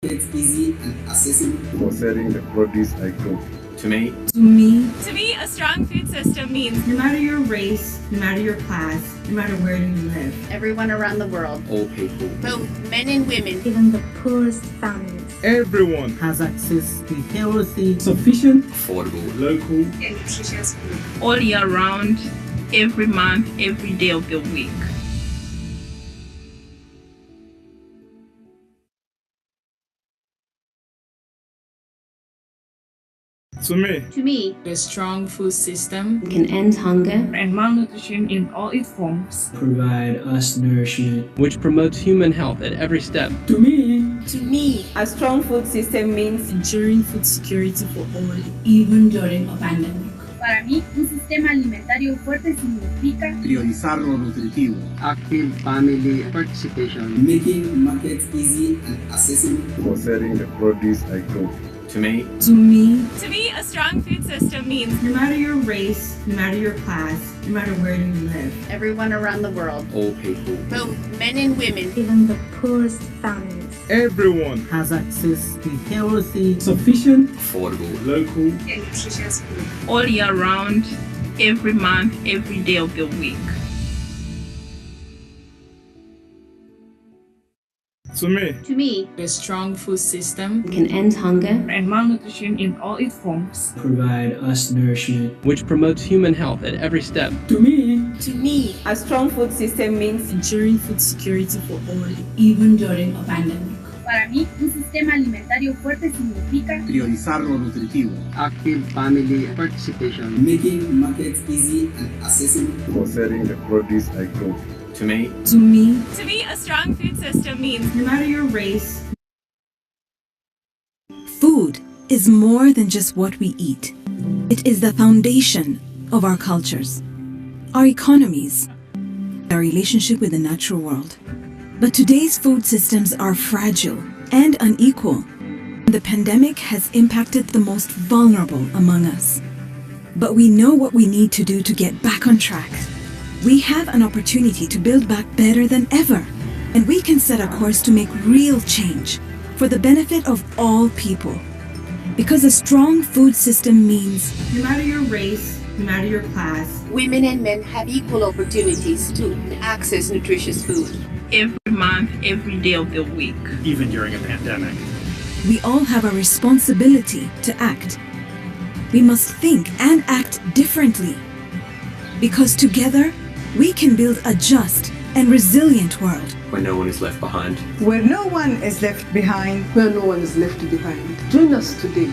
It's easy and accessible for selling the produce I grow. To me, To me, a strong food system means no matter your race, no matter your class, no matter where you live, everyone around the world, all people, both men and women, even the poorest families, Everyone has access to healthy, sufficient, affordable, local and nutritious food. all year round, every month, every day of the week. to me. To me, A strong food system can end hunger and malnutrition in all its forms. provide us nourishment. which promotes human health at every step. To me, a strong food system means Ensuring food security for all. even during a pandemic. para mí, un sistema alimentario fuerte significa priorizar lo nutritivo, active family participation. making markets easy and accessible For selling the produce I grow. to me, To me, a strong food system means no matter your race, no matter your class, no matter where you live, everyone around the world, all people, both men and women, even the poorest families, Everyone Has access to healthy, sufficient, affordable, local and nutritious food. all year round, every month, every day of the week. to me. To me, A strong food system can end hunger and malnutrition in all its forms. provide us nourishment. Which promotes human health at every step. To me, a strong food system means Ensuring food security for all. even during a pandemic. para mí, un sistema alimentario fuerte significa priorizar lo nutritivo, active family participation. making markets easy and accessible For selling the produce I grow. to me, To me, a strong food system means No matter your race, Food is more than just what we eat. It is the foundation of our cultures, our economies, our relationship with the natural world. But today's food systems are fragile and unequal. The pandemic has impacted the most vulnerable among us. But we know what we need to do to get back on track. We have an opportunity to build back better than ever, and we can set a course to make real change for the benefit of all people. Because a strong food system means no matter your race, no matter your class, women and men have equal opportunities to access nutritious food. every month, every day of the week. even during a pandemic. we all have a responsibility to act. We must think and act differently. Because together, we can build a just and resilient world. Where no one is left behind. Where no one is left behind. Where no one is left behind. Join us today.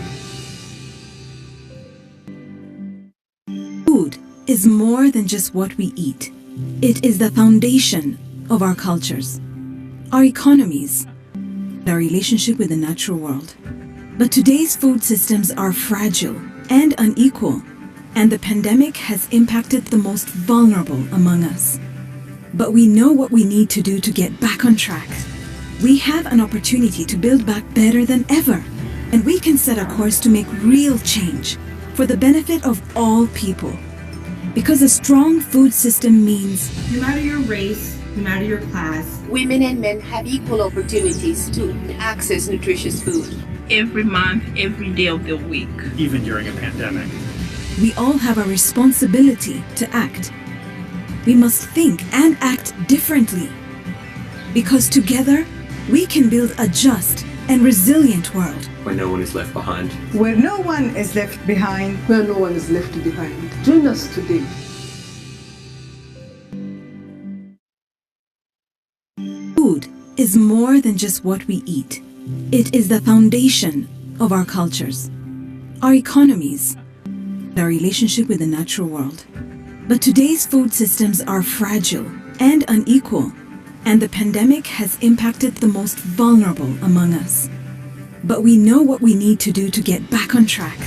Food is more than just what we eat. It is the foundation of our cultures, our economies, our relationship with the natural world. But today's food systems are fragile and unequal, and the pandemic has impacted the most vulnerable among us. But we know what we need to do to get back on track. We have an opportunity to build back better than ever, and we can set a course to make real change for the benefit of all people. Because a strong food system means no matter your race, no matter your class, Women and men have equal opportunities to access nutritious food. Every month, every day of the week. Even during a pandemic. we all have a responsibility to act. We must think and act differently. Because together, we can build a just and resilient world. Where no one is left behind. Where no one is left behind. Where no one is left behind. Join us today. Food is more than just what we eat. It is the foundation of our cultures, our economies, our relationship with the natural world. But today's food systems are fragile and unequal, and the pandemic has impacted the most vulnerable among us. But we know what we need to do to get back on track.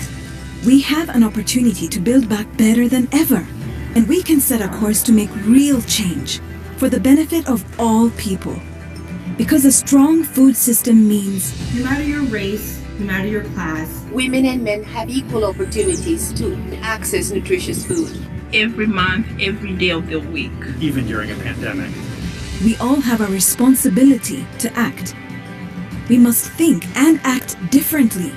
We have an opportunity to build back better than ever, and we can set a course to make real change for the benefit of all people. Because a strong food system means No matter your race, no matter your class, women and men have equal opportunities to access nutritious food. Every month, every day of the week. Even during a pandemic. we all have a responsibility to act. We must think and act differently.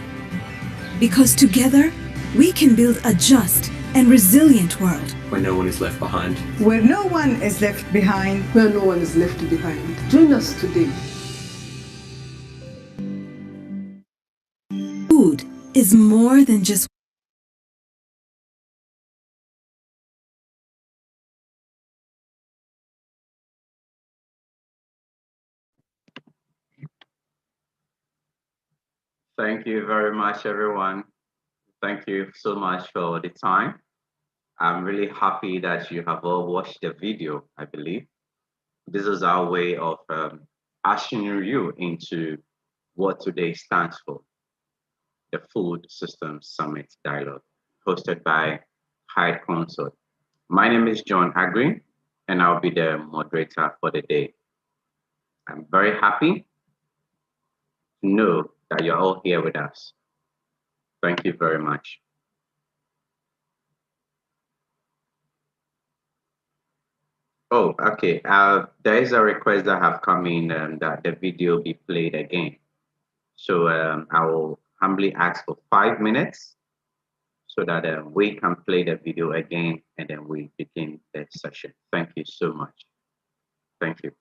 Because together, we can build a just and resilient world. Where no one is left behind. Where no one is left behind. Where no one is left behind. Join us today. Food is more than just Thank you very much, everyone. Thank you so much for the time. I'm really happy that you have all watched the video, I believe. This is our way of ushering you into what today stands for, the Food Systems Summit Dialogue, hosted by High Consort. My name is John Agri, and I'll be the moderator for the day. I'm very happy to know that you're all here with us. Thank you very much. Oh, okay. There is a request that have come in that the video be played again. So I will humbly ask for 5 minutes so that we can play the video again and then we begin the session. Thank you so much. Thank you.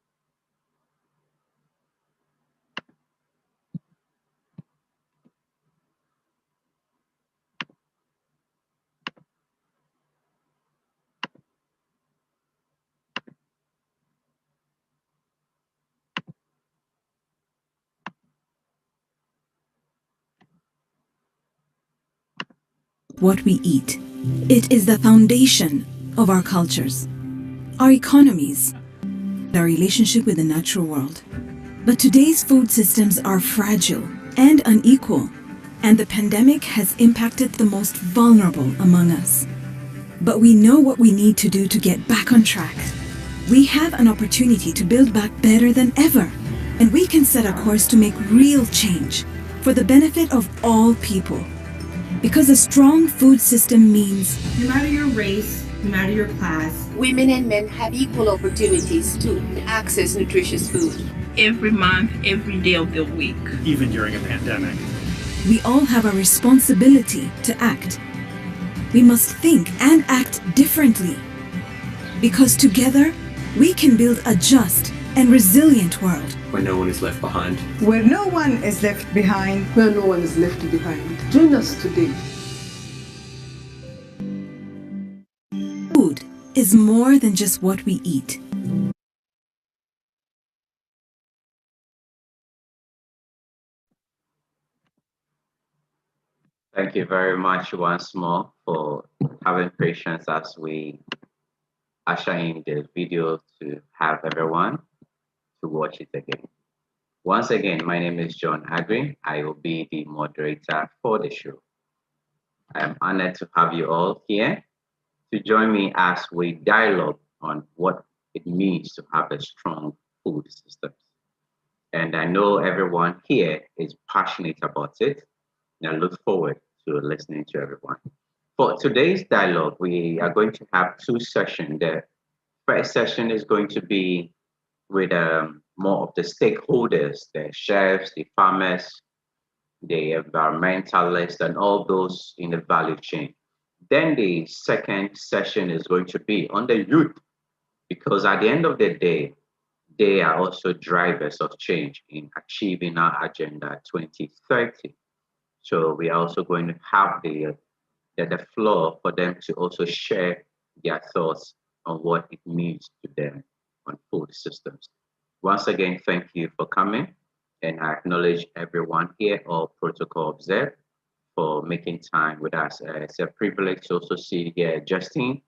what we eat. It is the foundation of our cultures, our economies, our relationship with the natural world. But today's food systems are fragile and unequal, and the pandemic has impacted the most vulnerable among us. But we know what we need to do to get back on track. We have an opportunity to build back better than ever, and we can set a course to make real change for the benefit of all people. Because a strong food system means no matter your race, no matter your class, women and men have equal opportunities to access nutritious food. Every month, every day of the week. Even during a pandemic. we all have a responsibility to act. We must think and act differently. Because together, we can build a just and resilient world. Where no one is left behind. Where no one is left behind. Where no one is left behind. Join us today. Food is more than just what we eat. Thank you very much once more for having patience as we usher in the video to have everyone to watch it again. Once again, my name is John Agri. I will be the moderator for the show. I am honored to have you all here to join me as we dialogue on what it means to have a strong food system. And I know everyone here is passionate about it, and I look forward to listening to everyone. For today's dialogue, we are going to have two sessions. The first session is going to be with more of the stakeholders, the chefs, the farmers, the environmentalists, and all those in the value chain. Then the second session is going to be on the youth, because at the end of the day, they are also drivers of change in achieving our Agenda 2030. So we are also going to have the floor for them to also share their thoughts on what it means to them on food systems. Once again, thank you for coming, and I acknowledge everyone here, all protocol observed, for making time with us. It's a privilege to also see here Justine.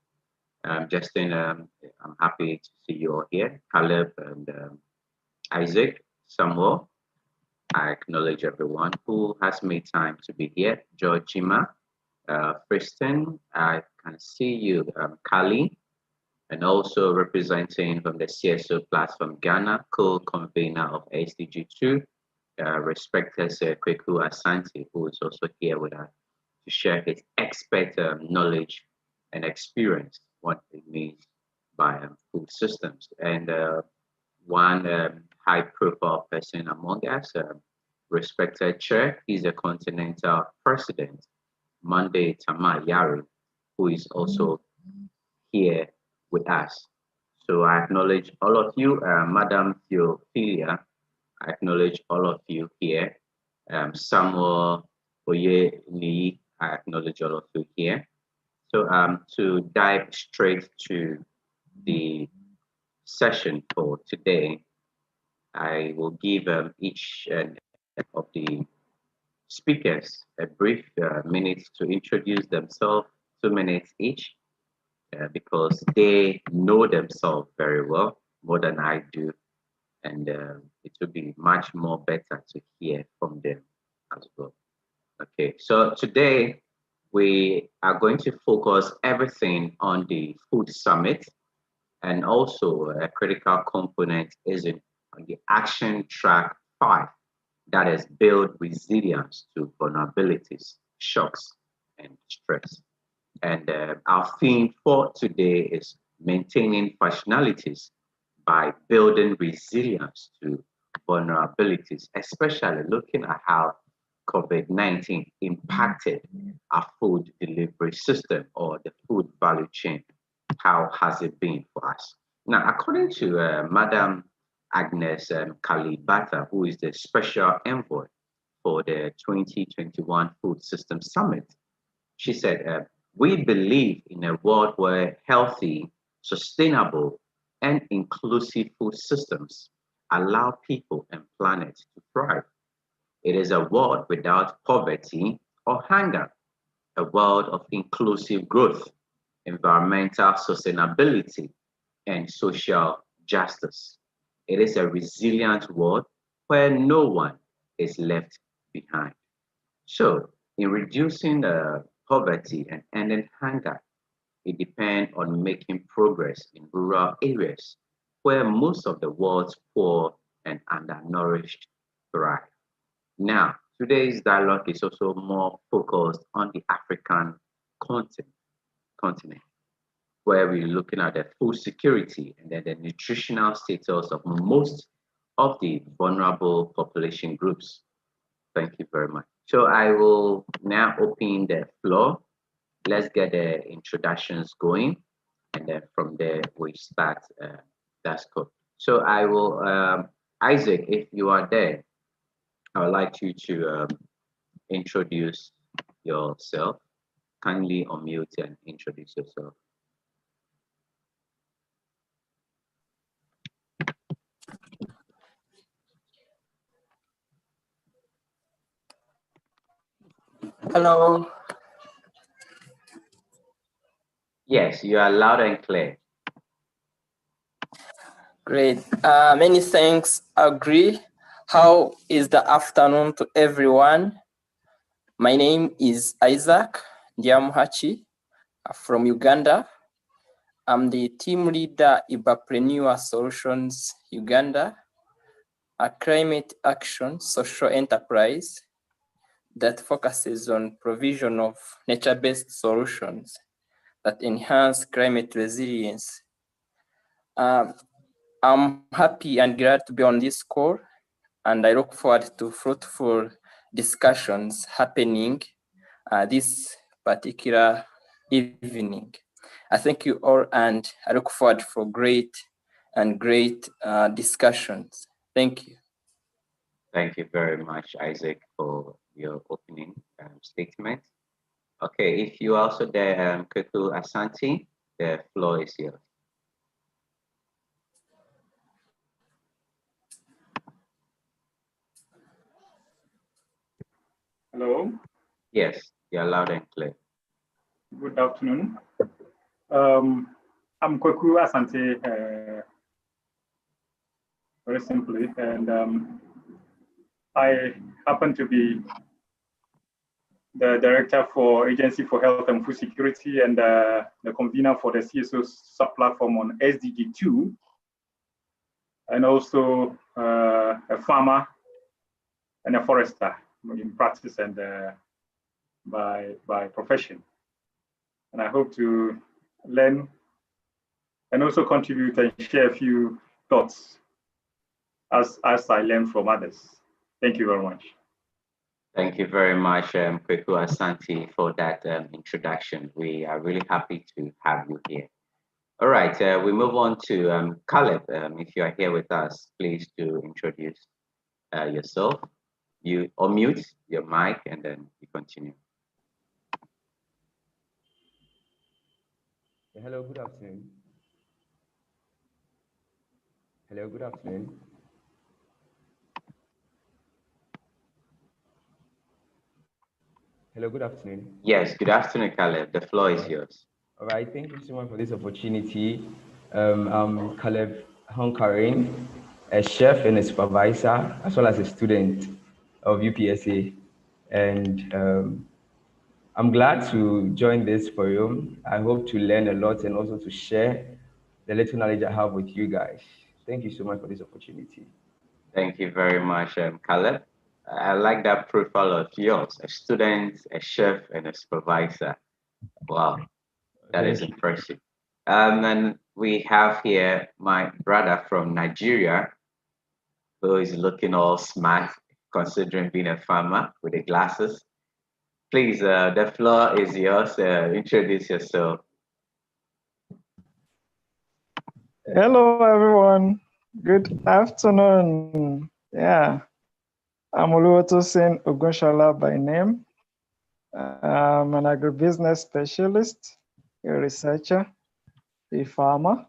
Justine, I'm happy to see you all here. Caleb and Isaac, Samuel. I acknowledge everyone who has made time to be here. Georgima, Kristen, I can see you, Kali, and also representing from the CSO platform Ghana, co-convener of SDG2, respected Kweku Asante, who is also here with us to share his expert knowledge and experience, what it means by food systems. And one high-profile person among us, respected chair, he's a continental president, Monday Tamar Yari, who is also here with us. So I acknowledge all of you, Madam Theophilia, I acknowledge all of you here. Samuel Oye Ni, I acknowledge all of you here. So to dive straight to the session for today, I will give each of the speakers a brief minute to introduce themselves, 2 minutes each, because they know themselves very well, more than I do, and it will be much more better to hear from them as well. Okay, so today we are going to focus everything on the food summit, and also a critical component is on the action track 5, that is build resilience to vulnerabilities, shocks, and stress. And our theme for today is maintaining functionalities by building resilience to vulnerabilities, especially looking at how COVID-19 impacted our food delivery system or the food value chain. How has it been for us? Now, according to Madam Agnes Kalibata, who is the special envoy for the 2021 Food System Summit, she said, we believe in a world where healthy, sustainable, and inclusive food systems allow people and planet to thrive. It is a world without poverty or hunger, a world of inclusive growth, environmental sustainability, and social justice. It is a resilient world where no one is left behind. So, in reducing poverty and ending hunger, it depends on making progress in rural areas where most of the world's poor and undernourished thrive. Now, today's dialogue is also more focused on the African continent, where we're looking at the food security and then the nutritional status of most of the vulnerable population groups. Thank you very much. So I will now open the floor. Let's get the introductions going, and then from there we start that scope. So I will, Isaac, if you are there, I would like you to introduce yourself. Kindly unmute and introduce yourself. Hello. Yes, you are loud and clear. Great. Many thanks. Agree. How is the afternoon to everyone? My name is Isaac Ndiamuhachi from Uganda. I'm the team leader Ibapreneur Solutions Uganda, a climate action social enterprise that focuses on provision of nature-based solutions that enhance climate resilience. I'm happy and glad to be on this call, and I look forward to fruitful discussions happening this particular evening. I thank you all, and I look forward for great and great discussions. Thank you. Thank you very much, Isaac, for your opening statement. Okay, if you also there, Kweku Asante, the floor is yours. Hello. Yes, you're loud and clear. Good afternoon. I'm Kweku Asante, very simply, and I happen to be the Director for Agency for Health and Food Security and the convener for the CSO sub-platform on SDG2, and also a farmer and a forester in practice and by profession. And I hope to learn and also contribute and share a few thoughts as I learn from others. Thank you very much. Thank you very much, Kweku Asante, for that introduction. We are really happy to have you here. All right, we move on to Caleb. If you are here with us, please do introduce yourself. You unmute your mic and then you continue. Hello, good afternoon. Hello, good afternoon. Hello, good afternoon. Yes, good afternoon, Caleb. The floor is yours. All right, thank you so much for this opportunity. I'm Caleb Honkarin, a chef and a supervisor, as well as a student of UPSA. And I'm glad to join this forum. I hope to learn a lot and also to share the little knowledge I have with you guys. Thank you so much for this opportunity. Thank you very much, Caleb. I like that profile of yours, a student, a chef, and a supervisor. Wow, that is impressive. And we have here my brother from Nigeria, who is looking all smart, considering being a farmer with the glasses. Please, the floor is yours. Introduce yourself. Hello, everyone. Good afternoon. Yeah, I'm Oluwatosin Ogunshola by name. I'm an agribusiness specialist, a researcher, a farmer,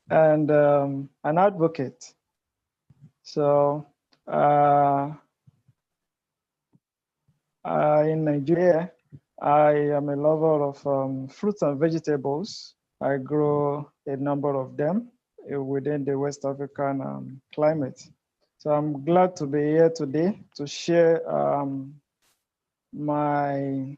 and an advocate. So, in Nigeria, I am a lover of fruits and vegetables. I grow a number of them within the West African climate. So I'm glad to be here today to share my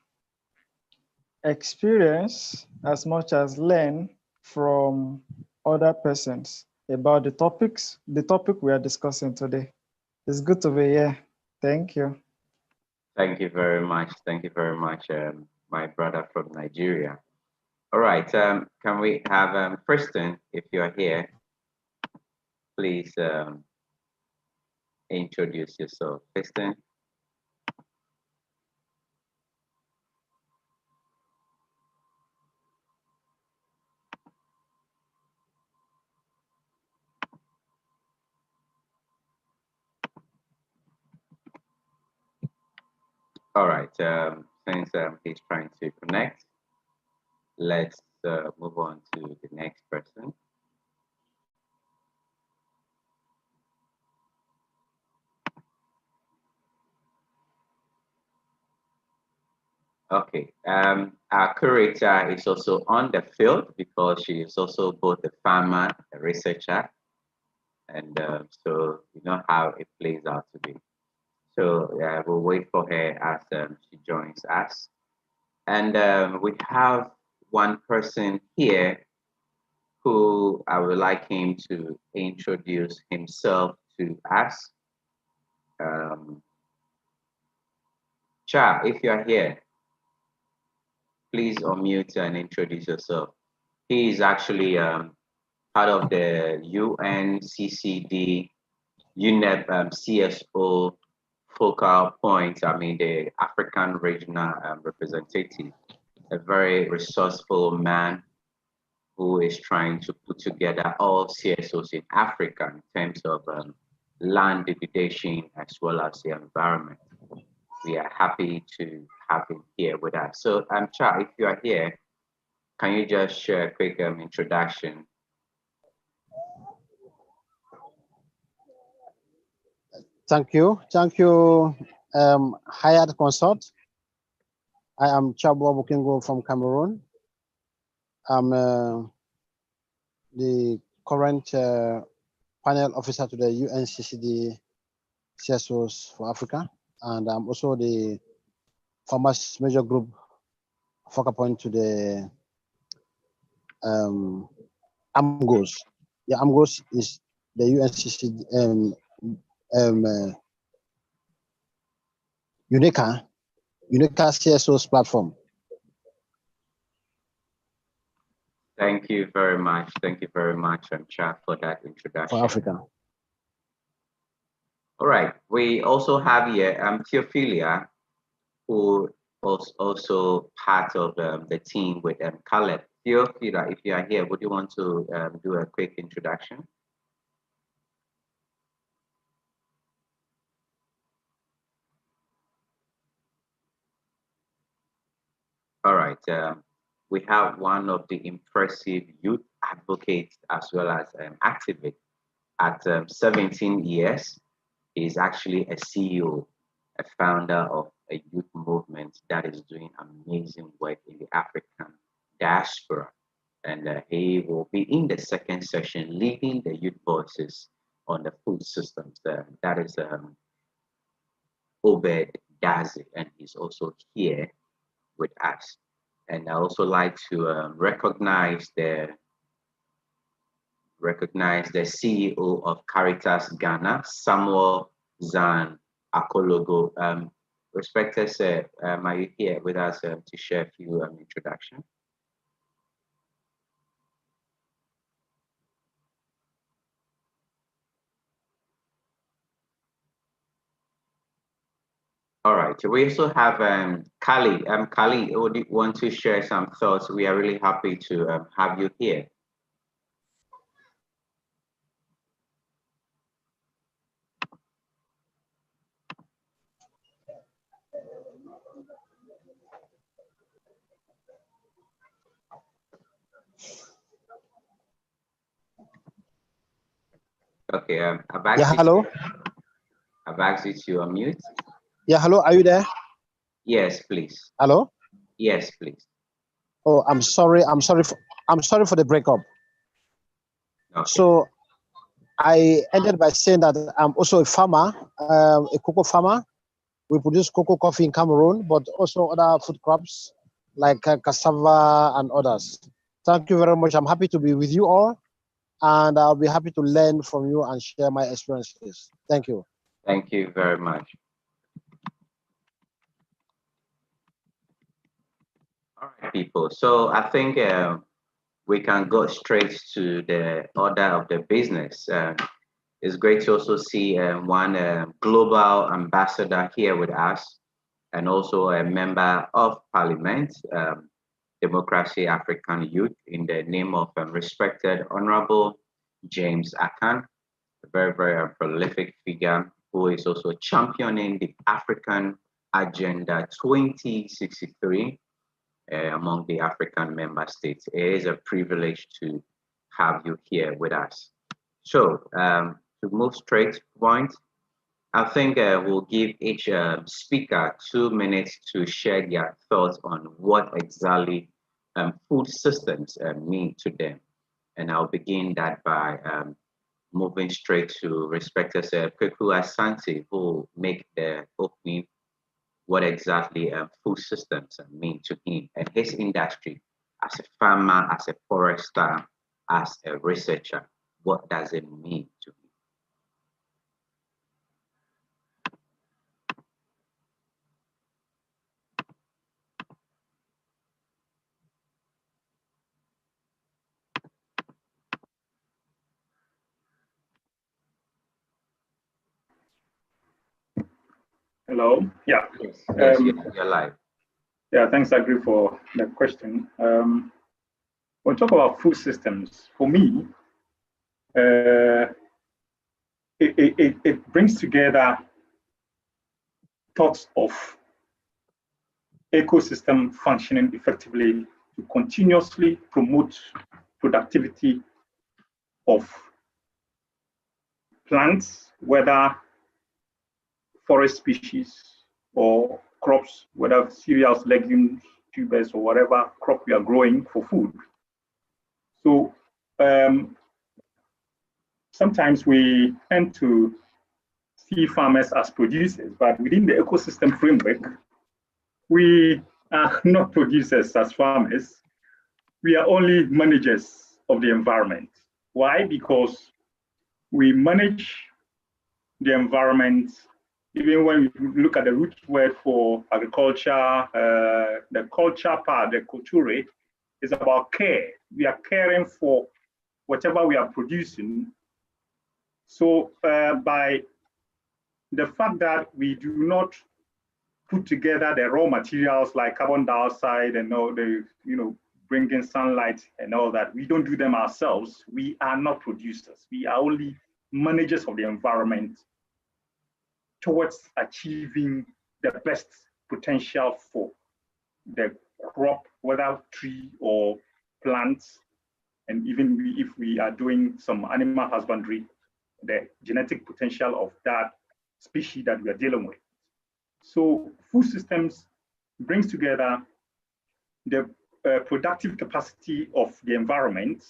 experience as much as learn from other persons about the topic we are discussing today. It's good to be here. Thank you. Thank you very much. Thank you very much, my brother from Nigeria. All right, can we have Kristen, if you're here, please introduce yourself. Kristen. All right, since he's trying to connect, let's move on to the next person. Okay, our curator is also on the field because she is also both a farmer, a researcher, and so you know how it plays out to be. So we'll wait for her as she joins us. And we have one person here who I would like him to introduce himself to us. Cha, if you're here, please unmute and introduce yourself. He is actually part of the UNCCD UNEP CSO focal point, the African regional representative, a very resourceful man who is trying to put together all CSOs in Africa in terms of land degradation as well as the environment. We are happy to have him here with us. So, Cha, if you are here, can you just share a quick introduction? Thank you. Thank you, hired consult. I am Chabo Bukingo from Cameroon. I'm the current panel officer to the UNCCD CSOs for Africa, and I'm also the Farmers Major Group focal point to the AMGOS. Yeah, AMGOS is the UNCCD UNICA CSOs platform. Thank you very much. Thank you very much, Cha, for that introduction. For Africa. All right. We also have here Theophilia, who was also part of the team with Caleb. Theophilia, if you are here, would you want to do a quick introduction? All right. We have one of the impressive youth advocates as well as activist. At 17 years, he is actually a CEO, a founder of a youth movement that is doing amazing work in the African diaspora. And he will be in the second session leading the youth voices on the food systems. That is Obed Dazi, and he's also here with us. And I also like to recognize the CEO of Caritas Ghana, Samuel Zan Akologo. Respected sir, are you here with us to share a few introductions? All right, we also have Kali. Kali, would you want to share some thoughts? We are really happy to have you here. Okay, hello. I've asked you to unmute. Yeah, hello, are you there? Yes, please. Hello? Yes, please. Oh, I'm sorry for the breakup. Okay. So I ended by saying that I'm also a farmer, a cocoa farmer. We produce cocoa coffee in Cameroon, but also other food crops like cassava and others. Thank you very much. I'm happy to be with you all, and I'll be happy to learn from you and share my experiences. Thank you. Thank you very much. All right, people. So I think we can go straight to the order of the business. It's great to also see one global ambassador here with us, and also a member of Parliament, Democracy African Youth, in the name of respected Honorable James Akan, a very, very prolific figure who is also championing the African Agenda 2063 among the African member states. It is a privilege to have you here with us. So to move straight to the point, I think we'll give each speaker 2 minutes to share their thoughts on what exactly food systems mean to them. And I'll begin that by moving straight to respected Kweku Asante, who will make the opening what exactly food systems mean to him and his industry as a farmer, as a forester, as a researcher. What does it mean to him? Hello. Yeah. Yes, you're live. Yeah. Thanks, Agri, for that question. when we talk about food systems, for me, it brings together thoughts of ecosystem functioning effectively to continuously promote productivity of plants, whether forest species or crops, whether cereals, legumes, tubers, or whatever crop we are growing for food. So sometimes we tend to see farmers as producers, but within the ecosystem framework, we are not producers as farmers. We are only managers of the environment. Why? Because we manage the environment. Even when we look at the root word for agriculture, the culture part, the culture, is about care. We are caring for whatever we are producing. So by the fact that we do not put together the raw materials like carbon dioxide and all the, bringing sunlight and all that, we don't do them ourselves. We are not producers. We are only managers of the environment towards achieving the best potential for the crop, whether tree or plants, and even if we are doing some animal husbandry, the genetic potential of that species that we are dealing with. So food systems brings together the productive capacity of the environment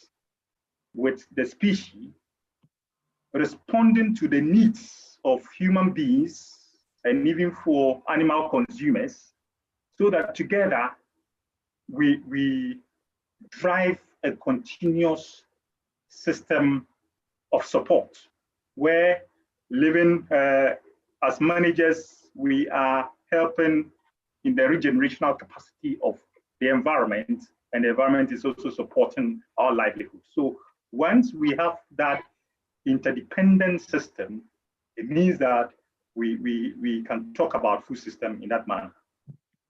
with the species, responding to the needs of human beings and even for animal consumers, so that together we drive a continuous system of support where living as managers, we are helping in the regenerational capacity of the environment, and the environment is also supporting our livelihood. So once we have that interdependent system, it means that we can talk about food system in that manner.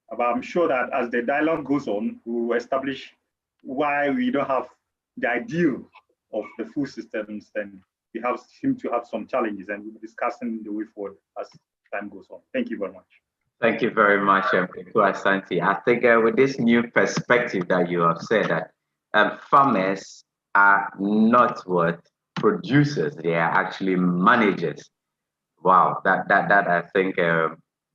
But I'm sure that as the dialogue goes on, we will establish why we don't have the ideal of the food systems, and we seem to have some challenges, and we'll be discussing the way forward as time goes on. Thank you very much. Thank you very much, Asante. I think with this new perspective that you have said, that farmers are not what producers, they are actually managers. Wow, that I think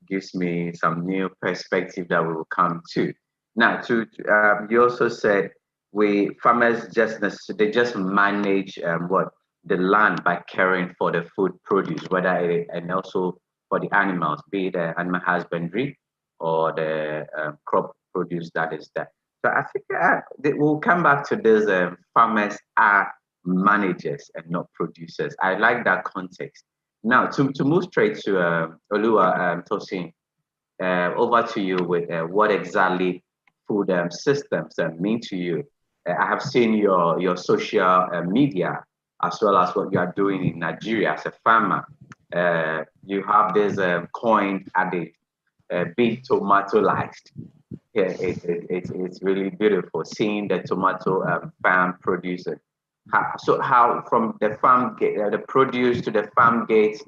gives me some new perspective that we will come to. Now, you also said farmers just manage the land by caring for the food produce, and also for the animals, be it animal husbandry or the crop produce that is there. So I think we'll come back to this. Farmers are managers and not producers. I like that context. Now, to move straight to Olua Tosin, over to you with what exactly food systems mean to you. I have seen your social media as well as what you are doing in Nigeria as a farmer. You have this coin addict, being tomato-lized. Yeah, it's really beautiful seeing the tomato farm producer. How from the farm gate, the produce to the farm gate,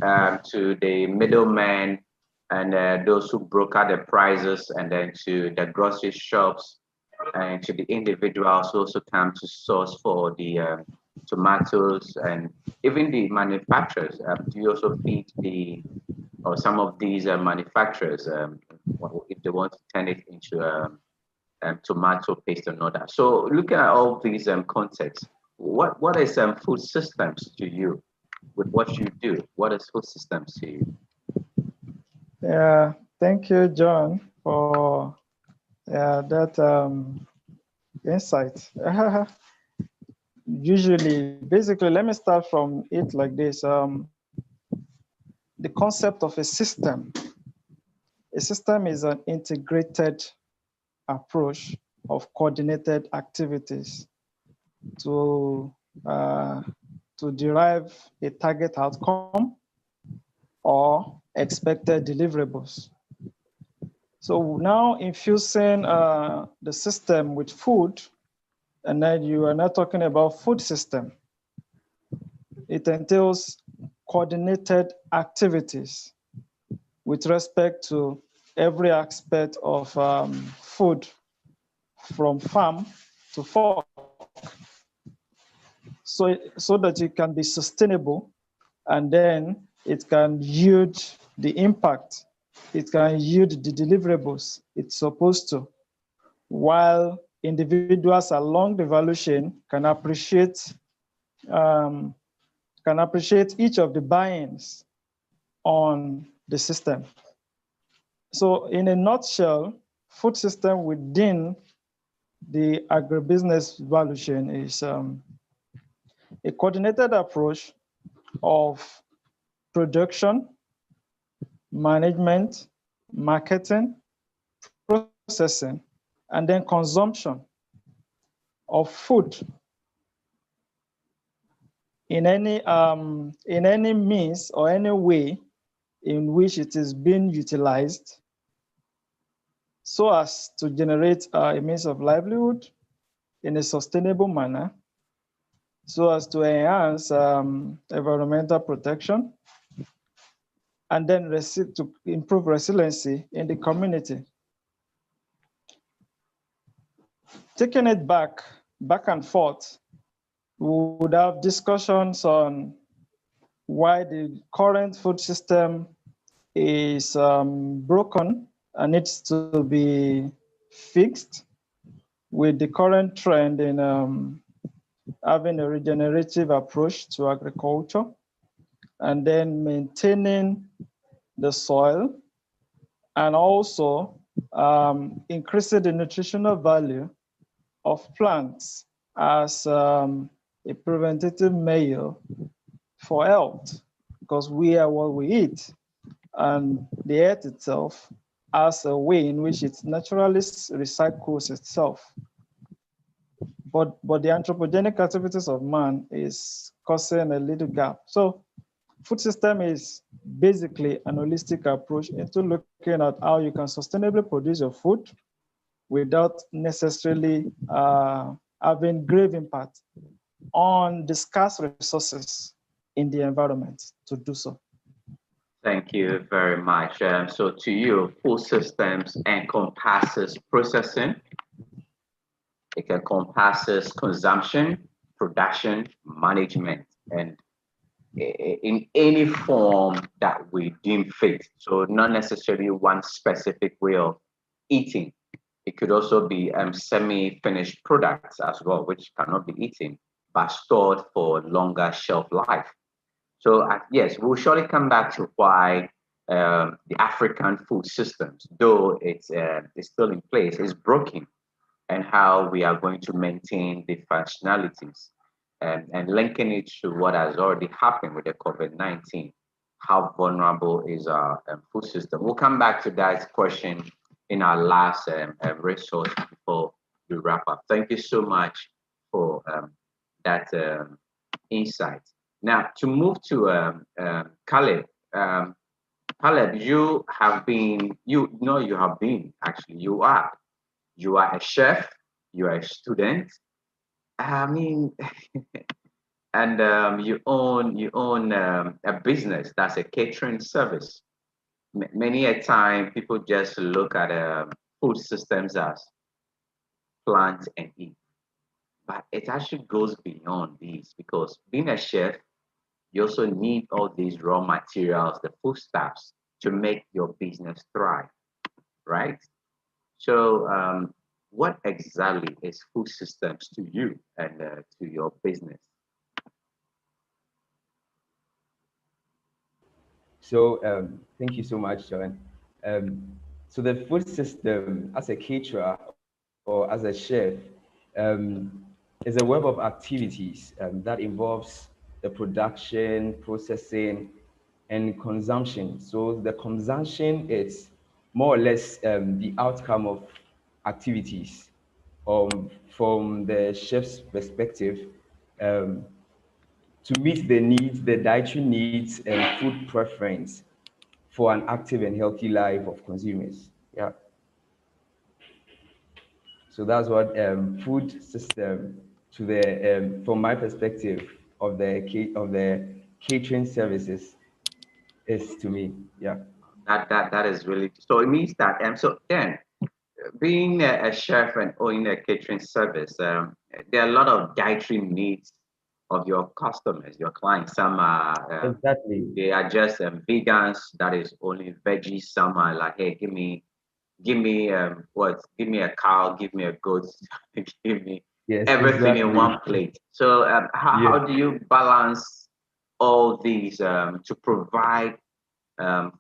to the middlemen and those who broker the prices, and then to the grocery shops and to the individuals who also come to source for the tomatoes, and even the manufacturers. Do you also feed some of these manufacturers if they want to turn it into tomato paste or not that? So looking at all these contexts, what is food systems to you? With what you do, what is food systems to you? Yeah, thank you, John, for that insight. Basically, let me start from it like this. The concept of a system. A system is an integrated approach of coordinated activities to derive a target outcome or expected deliverables. So now infusing the system with food And then you are not talking about food system. It entails coordinated activities with respect to every aspect of food from farm to fork, so that it can be sustainable, and then it can yield the impact, it can yield the deliverables it's supposed to, while individuals along the value chain can appreciate each of the buy-ins on the system. So in a nutshell, food system within the agribusiness value chain is a coordinated approach of production, management, marketing, processing, and then consumption of food in any means or any way in which it is being utilized so as to generate a means of livelihood in a sustainable manner, so as to enhance environmental protection, and then to improve resiliency in the community. Taking it back and forth, we would have discussions on why the current food system is broken and needs to be fixed, with the current trend in having a regenerative approach to agriculture, and then maintaining the soil, and also increasing the nutritional value of plants as a preventative measure for health, because we are what we eat, and the earth itself as a way in which it naturally recycles itself. But the anthropogenic activities of man is causing a little gap. So food system is basically an holistic approach into looking at how you can sustainably produce your food without necessarily having grave impact on the scarce resources in the environment to do so. Thank you very much. So to you, food systems encompasses processing, it encompasses consumption, production, management, and in any form that we deem fit. So not necessarily one specific way of eating. It could also be semi-finished products as well, which cannot be eaten, but stored for longer shelf life. So yes, we'll surely come back to why the African food systems, though it's still in place, is broken, and how we are going to maintain the functionalities, and linking it to what has already happened with the COVID-19. How vulnerable is our food system? We'll come back to that question in our last resource before we wrap up. Thank you so much for that insight. Now, to move to Caleb. Caleb, you are a chef, you are a student. I mean, and you own a business that's a catering service. Many a time, people just look at food systems as plant and eat, but it actually goes beyond these, because being a chef, you also need all these raw materials, the foodstuffs, to make your business thrive, right? So, what exactly is food systems to you and to your business? So thank you so much, John. So the food system, as a caterer or as a chef, is a web of activities that involves the production, processing, and consumption. So the consumption is more or less the outcome of activities. From the chef's perspective, to meet the needs, the dietary needs and food preference for an active and healthy life of consumers. Yeah. So that's what food system to the from my perspective of the catering services is to me. Yeah. That is really so. It means that so then being a chef and owning a catering service, there are a lot of dietary needs of your customers, your clients. Some are Exactly. they are just vegans, that is only veggies. Some are like, hey, give me give me a cow, give me a goat, give me Yes, everything in exactly. one plate. So how do you balance all these to provide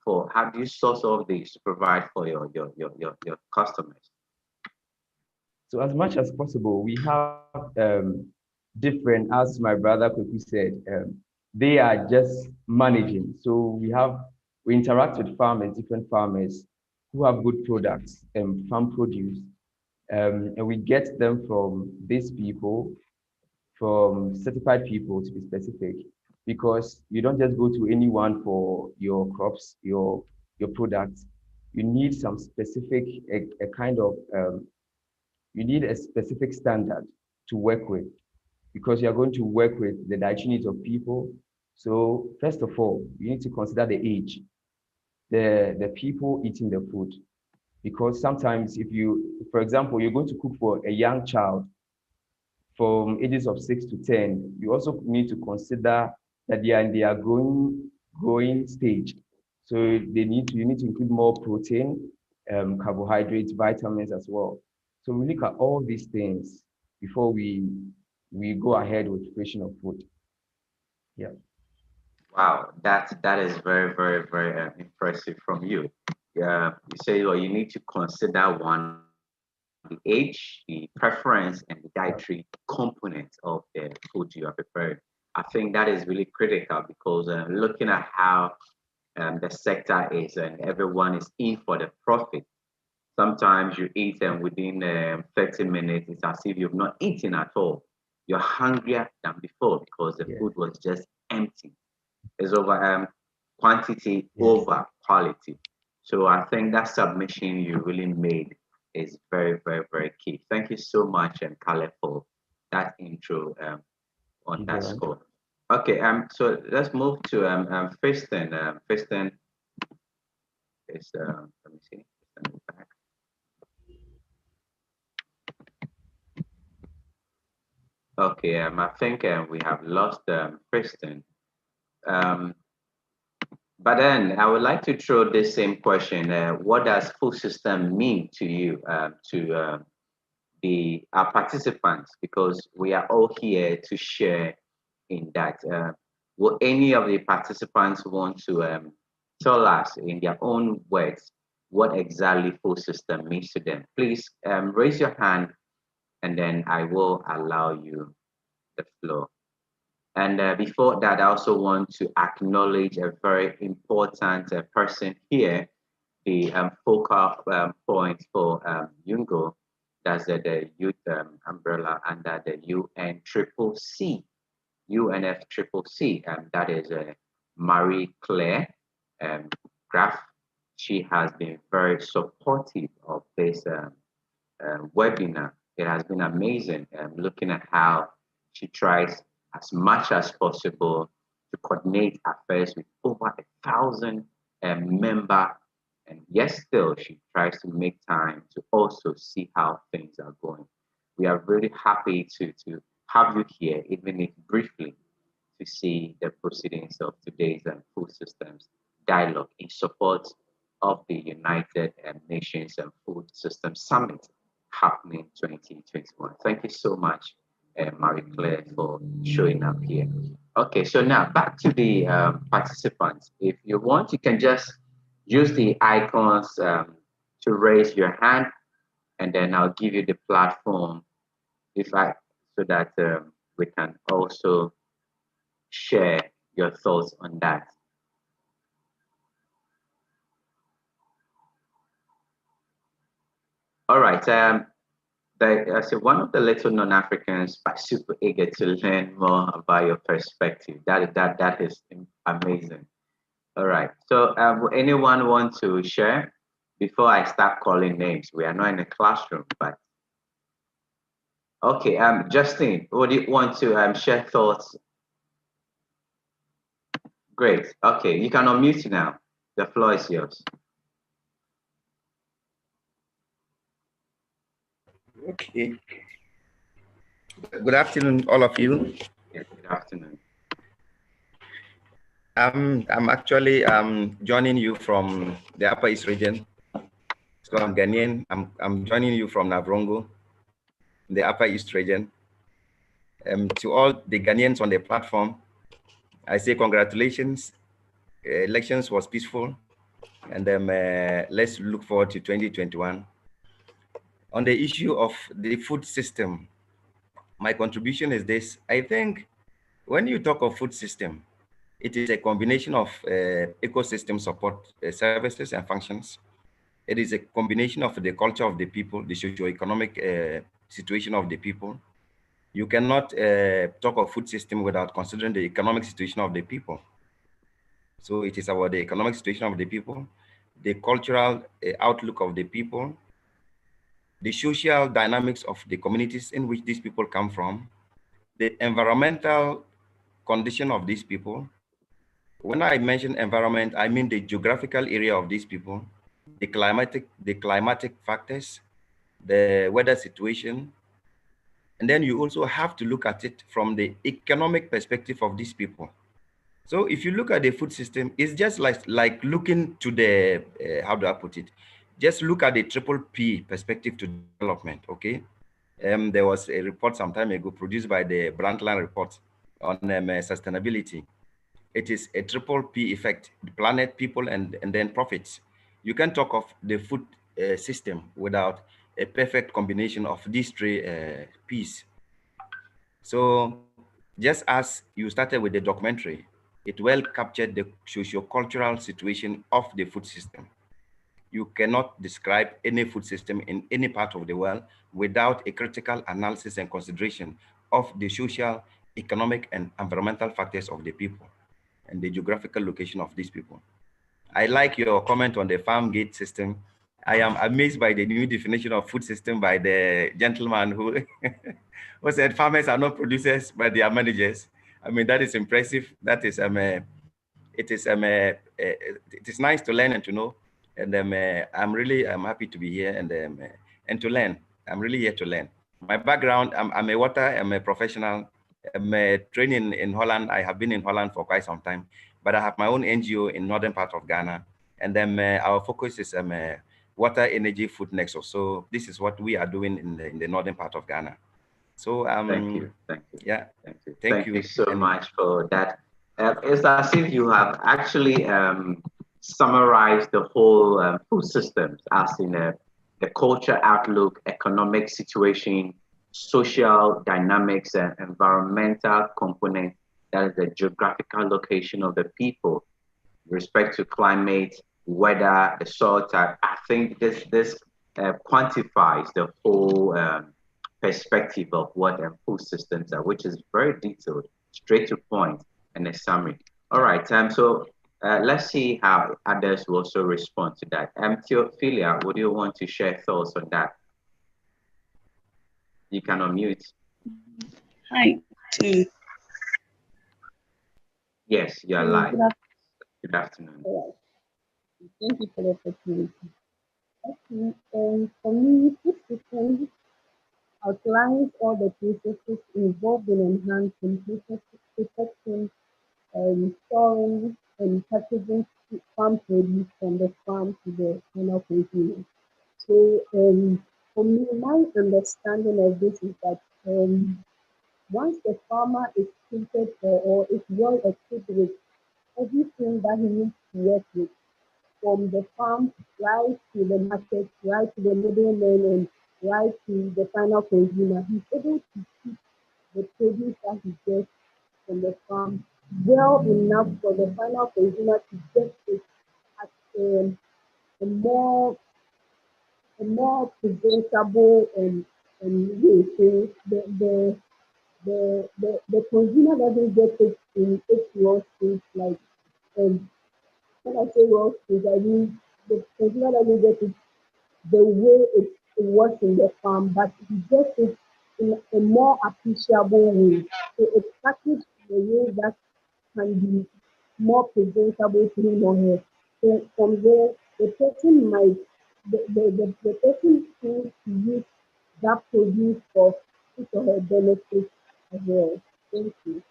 for how do you source all these to provide for your customers? So as much as possible, we have different, as my brother Kuku said, they are just managing. So we interact with farmers, different farmers who have good products and farm produce, and we get them from these people, from certified people to be specific, because you don't just go to anyone for your crops, your products. You need some specific, a kind of you need a specific standard to work with because you're going to work with the dietary needs of people. So first of all, you need to consider the age, the people eating the food. Because sometimes if you, for example, you're going to cook for a young child from ages of 6 to 10, you also need to consider that they are in their growing stage. So you need to include more protein, carbohydrates, vitamins as well. So we look at all these things before we go ahead with creation of food. Yeah. Wow, that is very very impressive from you. Yeah, you say well, you need to consider one the age, the preference, and the dietary component of the food you are preparing. I think that is really critical because looking at how the sector is and everyone is in for the profit. Sometimes you eat and within 30 minutes, it's as if you've not eaten at all. You're hungrier than before because the food was just empty. It's over quantity over quality. So I think that submission you really made is very key. Thank you so much, Caleb, for that intro on that score. Okay, so let's move to Fiston. Fiston is let me see. Back. Okay, I think we have lost Fiston. But then I would like to throw this same question. What does food system mean to you, to the our participants? Because we are all here to share in that. Will any of the participants want to tell us in their own words what exactly food system means to them? Please raise your hand and then I will allow you the floor. And before that, I also want to acknowledge a very important person here, the focal point for UNGO, that's the youth umbrella under the UNCCC, UNFCCC, and that is Marie Claire Graf. She has been very supportive of this webinar. It has been amazing looking at how she tries as much as possible to coordinate affairs with over 1,000 member, and yes, still she tries to make time to also see how things are going. We are really happy to have you here, even if briefly, to see the proceedings of today's food systems dialogue in support of the United Nations Food Systems Summit happening 2021. Thank you so much, Marie Claire, for showing up here. Okay, so now back to the participants. If you want, you can just use the icons to raise your hand, and then I'll give you the platform so that we can also share your thoughts on that. All right. So one of the little non-Africans, but super eager to learn more about your perspective. That is amazing. All right. So would anyone want to share before I start calling names? We are not in a classroom, but Okay, Justin, would you want to share thoughts? Great. Okay, you can unmute now. The floor is yours. Okay. Good afternoon, all of you. Yes, good afternoon. I'm actually joining you from the Upper East region. So I'm Ghanaian. I'm joining you from Navrongo, the Upper East region. To all the Ghanaians on the platform, I say congratulations. Elections was peaceful, and let's look forward to 2021. On the issue of the food system, my contribution is this. I think when you talk of food system, it is a combination of ecosystem support services and functions. It is a combination of the culture of the people, the socio-economic situation of the people. You cannot talk of food system without considering the economic situation of the people. So it is about the economic situation of the people, the cultural outlook of the people, the social dynamics of the communities in which these people come from, the environmental condition of these people. When I mention environment, I mean the geographical area of these people, the climatic factors, the weather situation. And then you also have to look at it from the economic perspective of these people. So if you look at the food system, it's just like looking to the, how do I put it? Just look at the triple P perspective to development, okay? There was a report some time ago produced by the Brundtland report on sustainability. It is a triple P effect, the planet, people, and then profits. You can talk of the food system without a perfect combination of these three P's. So just as you started with the documentary, it well captured the socio-cultural situation of the food system. You cannot describe any food system in any part of the world without a critical analysis and consideration of the social, economic, and environmental factors of the people and the geographical location of these people. I like your comment on the farm gate system. I am amazed by the new definition of food system by the gentleman who, who said farmers are not producers, but they are managers. I mean, that is impressive. That is, it is nice to learn and to know. And I'm happy to be here and to learn. I'm really here to learn. My background, I'm a water, I'm a professional. I'm training in Holland. I have been in Holland for quite some time, but I have my own NGO in northern part of Ghana. And then our focus is water, energy, food nexus. So this is what we are doing in the northern part of Ghana. So thank you. Yeah, thank you so much for that. It's as if you have actually summarized the whole food systems as in the culture outlook, economic situation, social dynamics, and environmental component. That is the geographical location of the people, with respect to climate, weather, the soil type. I think this quantifies the whole perspective of what food systems are, which is very detailed, straight to point, and a summary. All right, so let's see how others will also respond to that. Theophilia, would you want to share thoughts on that? You can unmute. Hi. Yes, you are live. Good afternoon. Thank you for the opportunity. Okay, for me, food systems outlines all the processes involved in enhancing, protecting, storing, and packaging farm produce from the farm to the final consumer. So, for me, my understanding of this is that once the farmer is treated or is well equipped with everything that he needs to work with, from the farm right to the market, right to the middleman, and right to the final consumer, he's able to keep the produce that he gets from the farm well enough for the final consumer to get it at a more presentable way. So the consumer doesn't get it in its raw state, like when I say raw state, I mean the consumer doesn't get it the way it was in the farm, but he gets it in a more appreciable way. So it's packaged in a way that can be more presentable to him or her. So from there, the person might, the person thinks to use that produce for his or her benefit as well. Thank you.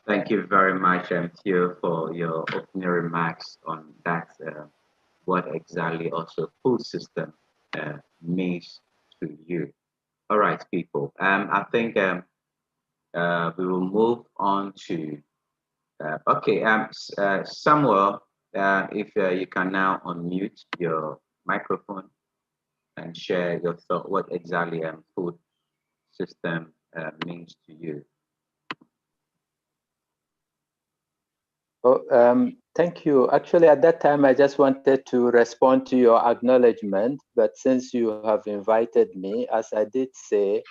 Thank you very much, Theo, for your opening remarks on that. What exactly also food system means to you. All right, people. I think we will move on to okay. Samuel, if you can now unmute your microphone and share your thought. What exactly food system means to you? Oh, thank you. Actually, at that time, I just wanted to respond to your acknowledgement, but since you have invited me, as I did say,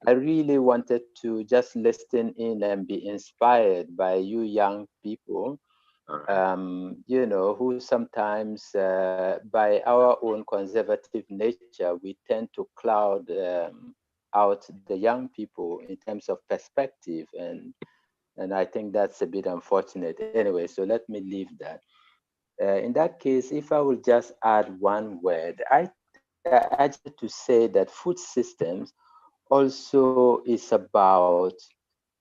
I really wanted to just listen in and be inspired by you young people, you know, who sometimes, by our own conservative nature, we tend to cloud out the young people in terms of perspective, and I think that's a bit unfortunate. Anyway, so let me leave that. In that case, if I will just add one word, I just to say that food systems also is about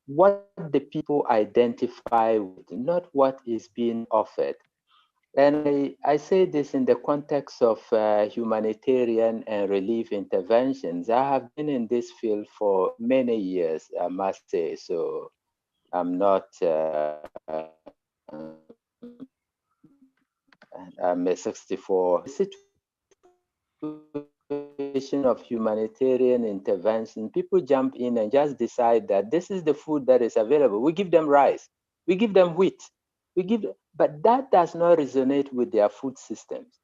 what the people identify with, not what is being offered. And I say this in the context of humanitarian and relief interventions. I have been in this field for many years, I must say, so I'm not, I'm a 64. Situation of humanitarian intervention, people jump in and just decide that this is the food that is available. We give them rice, we give them wheat, but that does not resonate with their food systems.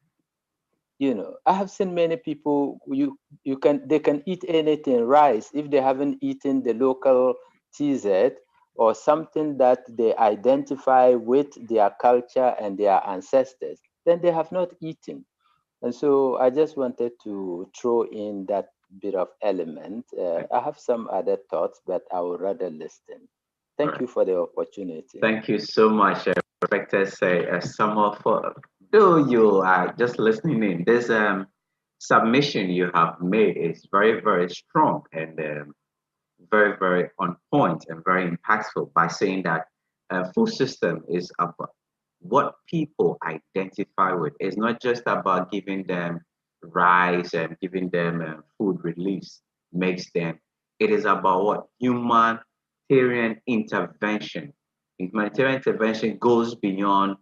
You know, I have seen many people, they can eat anything, rice, if they haven't eaten the local TZ or something that they identify with their culture and their ancestors, then they have not eaten. And so I just wanted to throw in that bit of element. I have some other thoughts, but I would rather listen. Thank you for the opportunity. Thank you so much, respected Samuel, for though you are just listening in. This submission you have made is very, very strong and very, very on point and very impactful by saying that food system is about what people identify with. It's not just about giving them rice and giving them food release makes them. It is about what humanitarian intervention. Humanitarian intervention goes beyond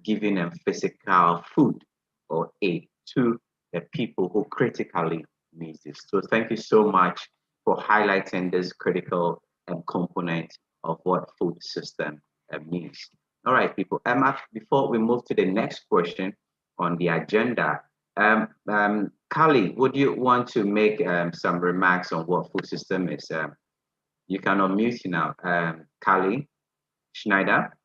giving them physical food or aid to the people who critically need this. So thank you so much for highlighting this critical component of what food system means. All right, people. Before we move to the next question on the agenda, Kali, would you want to make some remarks on what food system is? You can unmute now. Kali Schneider.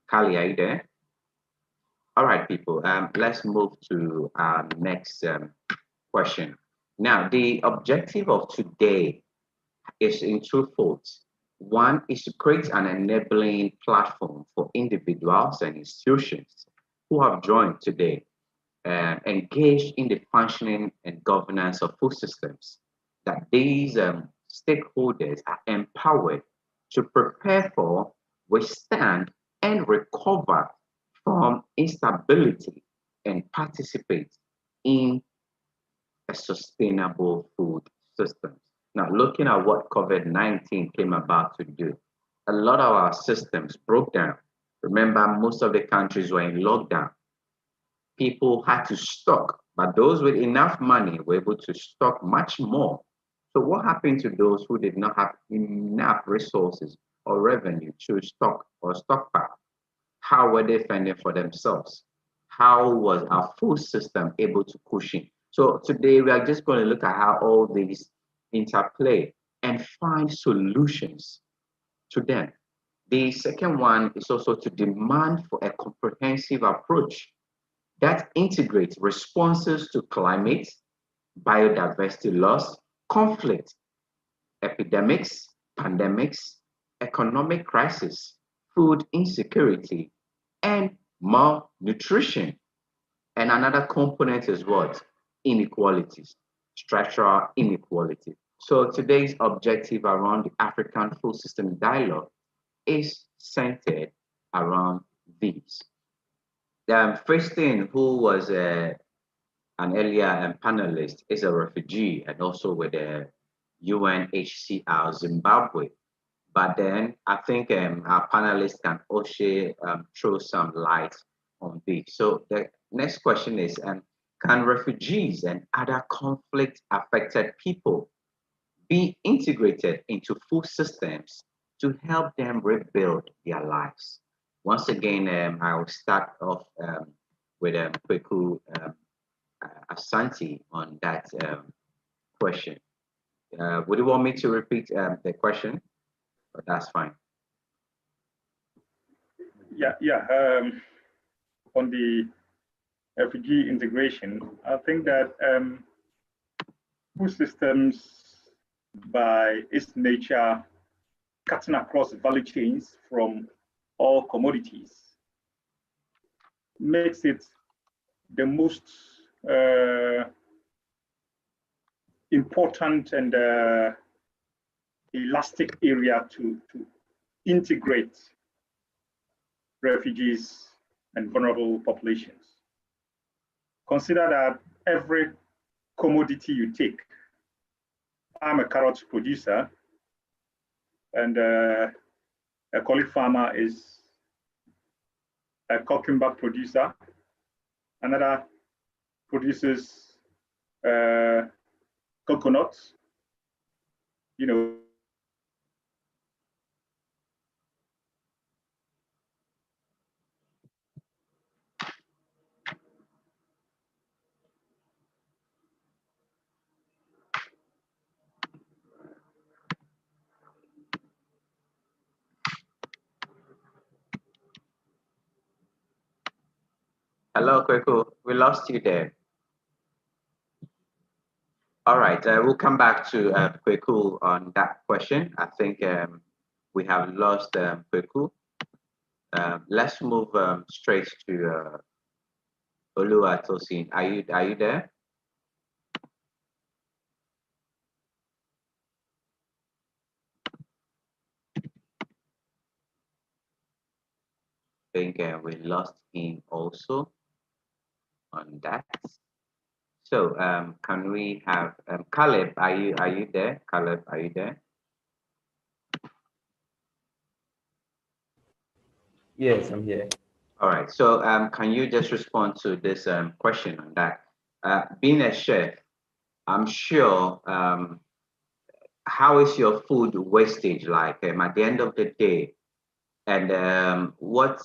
Kali, are you there? All right, people. Let's move to our next question. Now, the objective of today is in twofold. One is to create an enabling platform for individuals and institutions who have joined today and engaged in the functioning and governance of food systems, that these stakeholders are empowered to prepare for, withstand, and recover from instability and participate in a sustainable food system. Now, looking at what COVID-19 came about to do, a lot of our systems broke down. Remember, most of the countries were in lockdown. People had to stock, but those with enough money were able to stock much more. So what happened to those who did not have enough resources or revenue to stock or stockpile? How were they fending for themselves? How was our food system able to cushion? So today we are just going to look at how all these interplay and find solutions to them. The second one is also to demand for a comprehensive approach that integrates responses to climate, biodiversity loss, conflict, epidemics, pandemics, economic crisis, food insecurity, and malnutrition. And another component is what? Inequalities, structural inequality. So today's objective around the African Food System Dialogue is centered around these. First thing, who was an earlier panelist, is a refugee and also with the UNHCR Zimbabwe. But then I think our panelists can also throw some light on this. So the next question is, can refugees and other conflict-affected people be integrated into food systems to help them rebuild their lives? Once again, I will start off with Kweku Asante on that question. Would you want me to repeat the question? But that's fine. On the refugee integration, I think that food systems, by its nature, cutting across value chains from all commodities, makes it the most important and elastic area to integrate refugees and vulnerable populations. Consider that every commodity you take, I'm a carrot producer, and a colleague farmer is a cucumber producer, another produces coconuts, Hello, Kweku. We lost you there. All right, we'll come back to Kweku on that question. I think we have lost Kweku. Let's move straight to Oluwatosin. Are you there? I think we lost him also on that. So can we have Caleb? Are you there? Caleb, are you there? Yes, I'm here. All right. So can you just respond to this question on that? Being a chef, I'm sure. How is your food wastage like at the end of the day? And what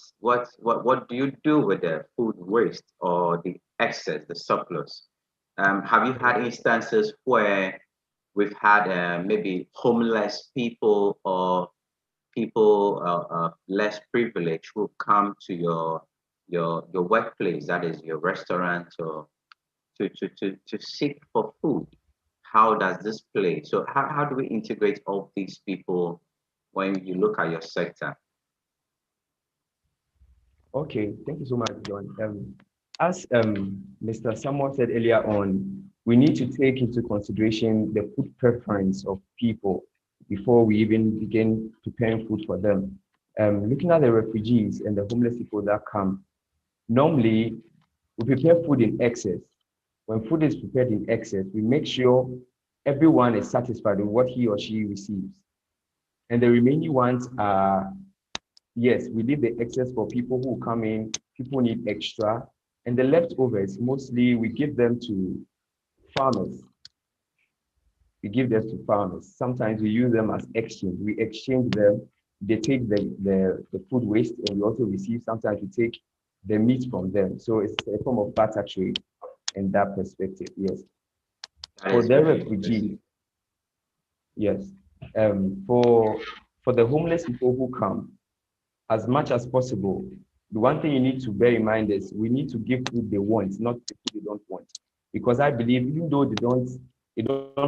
do you do with the food waste or the excess, the surplus? Have you had instances where we've had maybe homeless people or people less privileged who come to your workplace, that is your restaurant, or to seek for food? How does this play? So how do we integrate all these people when you look at your sector? Okay, thank you so much, John. As Mr. Samuel said earlier on, we need to take into consideration the food preference of people before we even begin preparing food for them. Looking at the refugees and the homeless people that come, normally we prepare food in excess. When food is prepared in excess, we make sure everyone is satisfied with what he or she receives. And the remaining ones are, yes, we leave the excess for people who come in, people need extra, and the leftovers, mostly we give them to farmers. We give them to farmers. Sometimes we use them as exchange. We exchange them, they take the food waste, and we also receive, sometimes we take the meat from them. So it's a form of barter trade in that perspective, yes. For the refugee, yes. For for the homeless people who come, as much as possible, the one thing you need to bear in mind is we need to give food they want, not the food they don't want. Because I believe even though they don't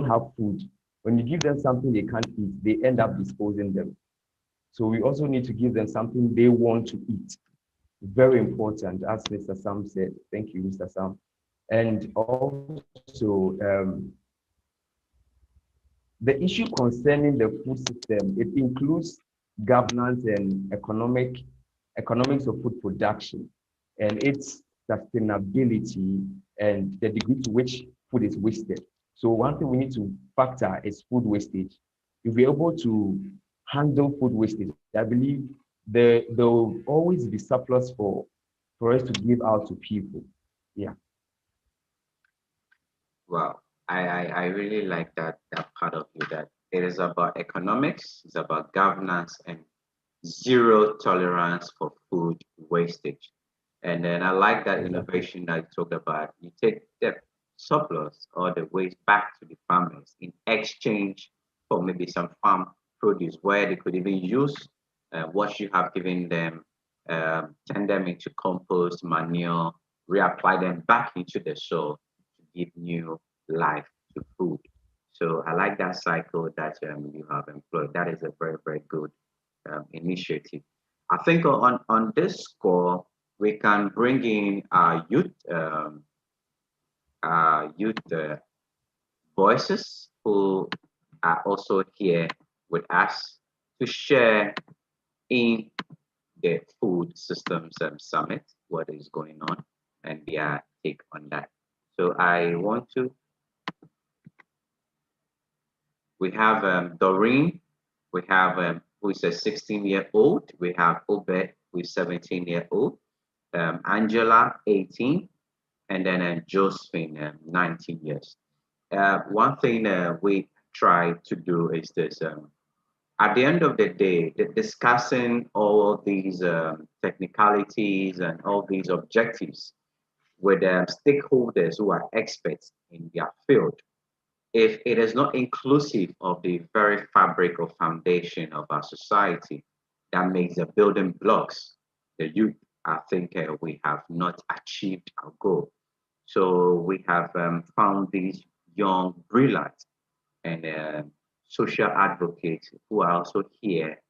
have food, when you give them something they can't eat, they end up disposing them. So we also need to give them something they want to eat. Very important, as Mr. Sam said. Thank you, Mr. Sam. And also, the issue concerning the food system, it includes governance and economics of food production and its sustainability and the degree to which food is wasted. So one thing we need to factor is food wastage. If we're able to handle food wastage, I believe there will always be surplus for us to give out to people. Yeah. Wow. I really like that part of you, that it is about economics, it's about governance and zero tolerance for food wastage. And then I like that innovation that you talked about. You take the surplus or the waste back to the farmers in exchange for maybe some farm produce where they could even use what you have given them, turn them into compost, manure, reapply them back into the soil to give new life to food. So I like that cycle that you have employed. That is a very, very good initiative. I think on this score, we can bring in our youth voices who are also here with us to share in the Food Systems Summit what is going on and their take on that. So I want to. We have Doreen. We have who is a 16-year-old. We have Obed, who is 17-year-old. Angela, 18, and then Josephine, 19 years. One thing we try to do is this. At the end of the day, discussing all these technicalities and all these objectives with stakeholders who are experts in their field, if it is not inclusive of the very fabric or foundation of our society that makes the building blocks, the youth, I think we have not achieved our goal. So we have found these young, brilliant, and social advocates who are also here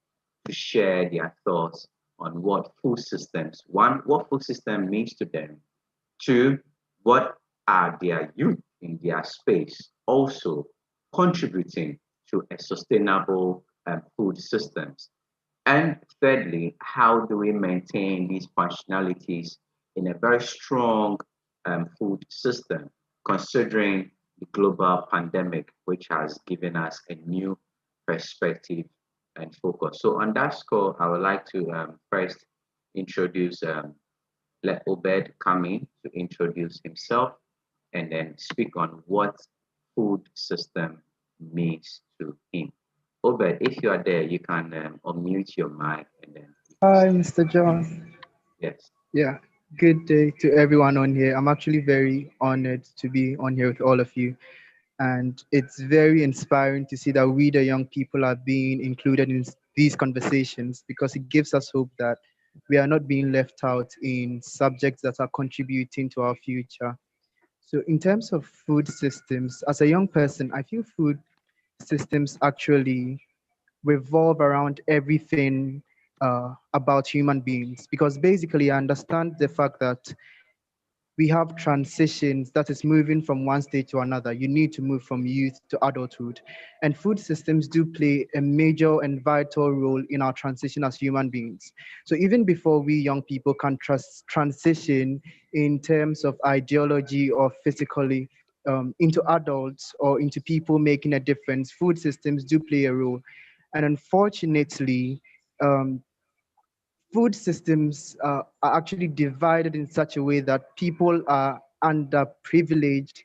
to share their thoughts on what food systems, one, what food system means to them, two, what are their youth in their space also contributing to a sustainable food systems. And thirdly, how do we maintain these functionalities in a very strong food system, considering the global pandemic, which has given us a new perspective and focus. So on that score, I would like to first introduce, let Obed come in to introduce himself and then speak on what food system means to him. Obed, if you are there, you can unmute your mic and then. Hi, Mr. John. Yes. Yeah, good day to everyone on here. I'm actually very honored to be on here with all of you. And it's very inspiring to see that we, the young people, are being included in these conversations, because it gives us hope that we are not being left out in subjects that are contributing to our future. So in terms of food systems, as a young person, I feel food systems actually revolve around everything about human beings, because basically I understand the fact that we have transitions that is moving from one stage to another. You need to move from youth to adulthood. And food systems do play a major and vital role in our transition as human beings. So even before we young people can transition in terms of ideology or physically into adults or into people making a difference, food systems do play a role. And unfortunately, food systems are actually divided in such a way that people are underprivileged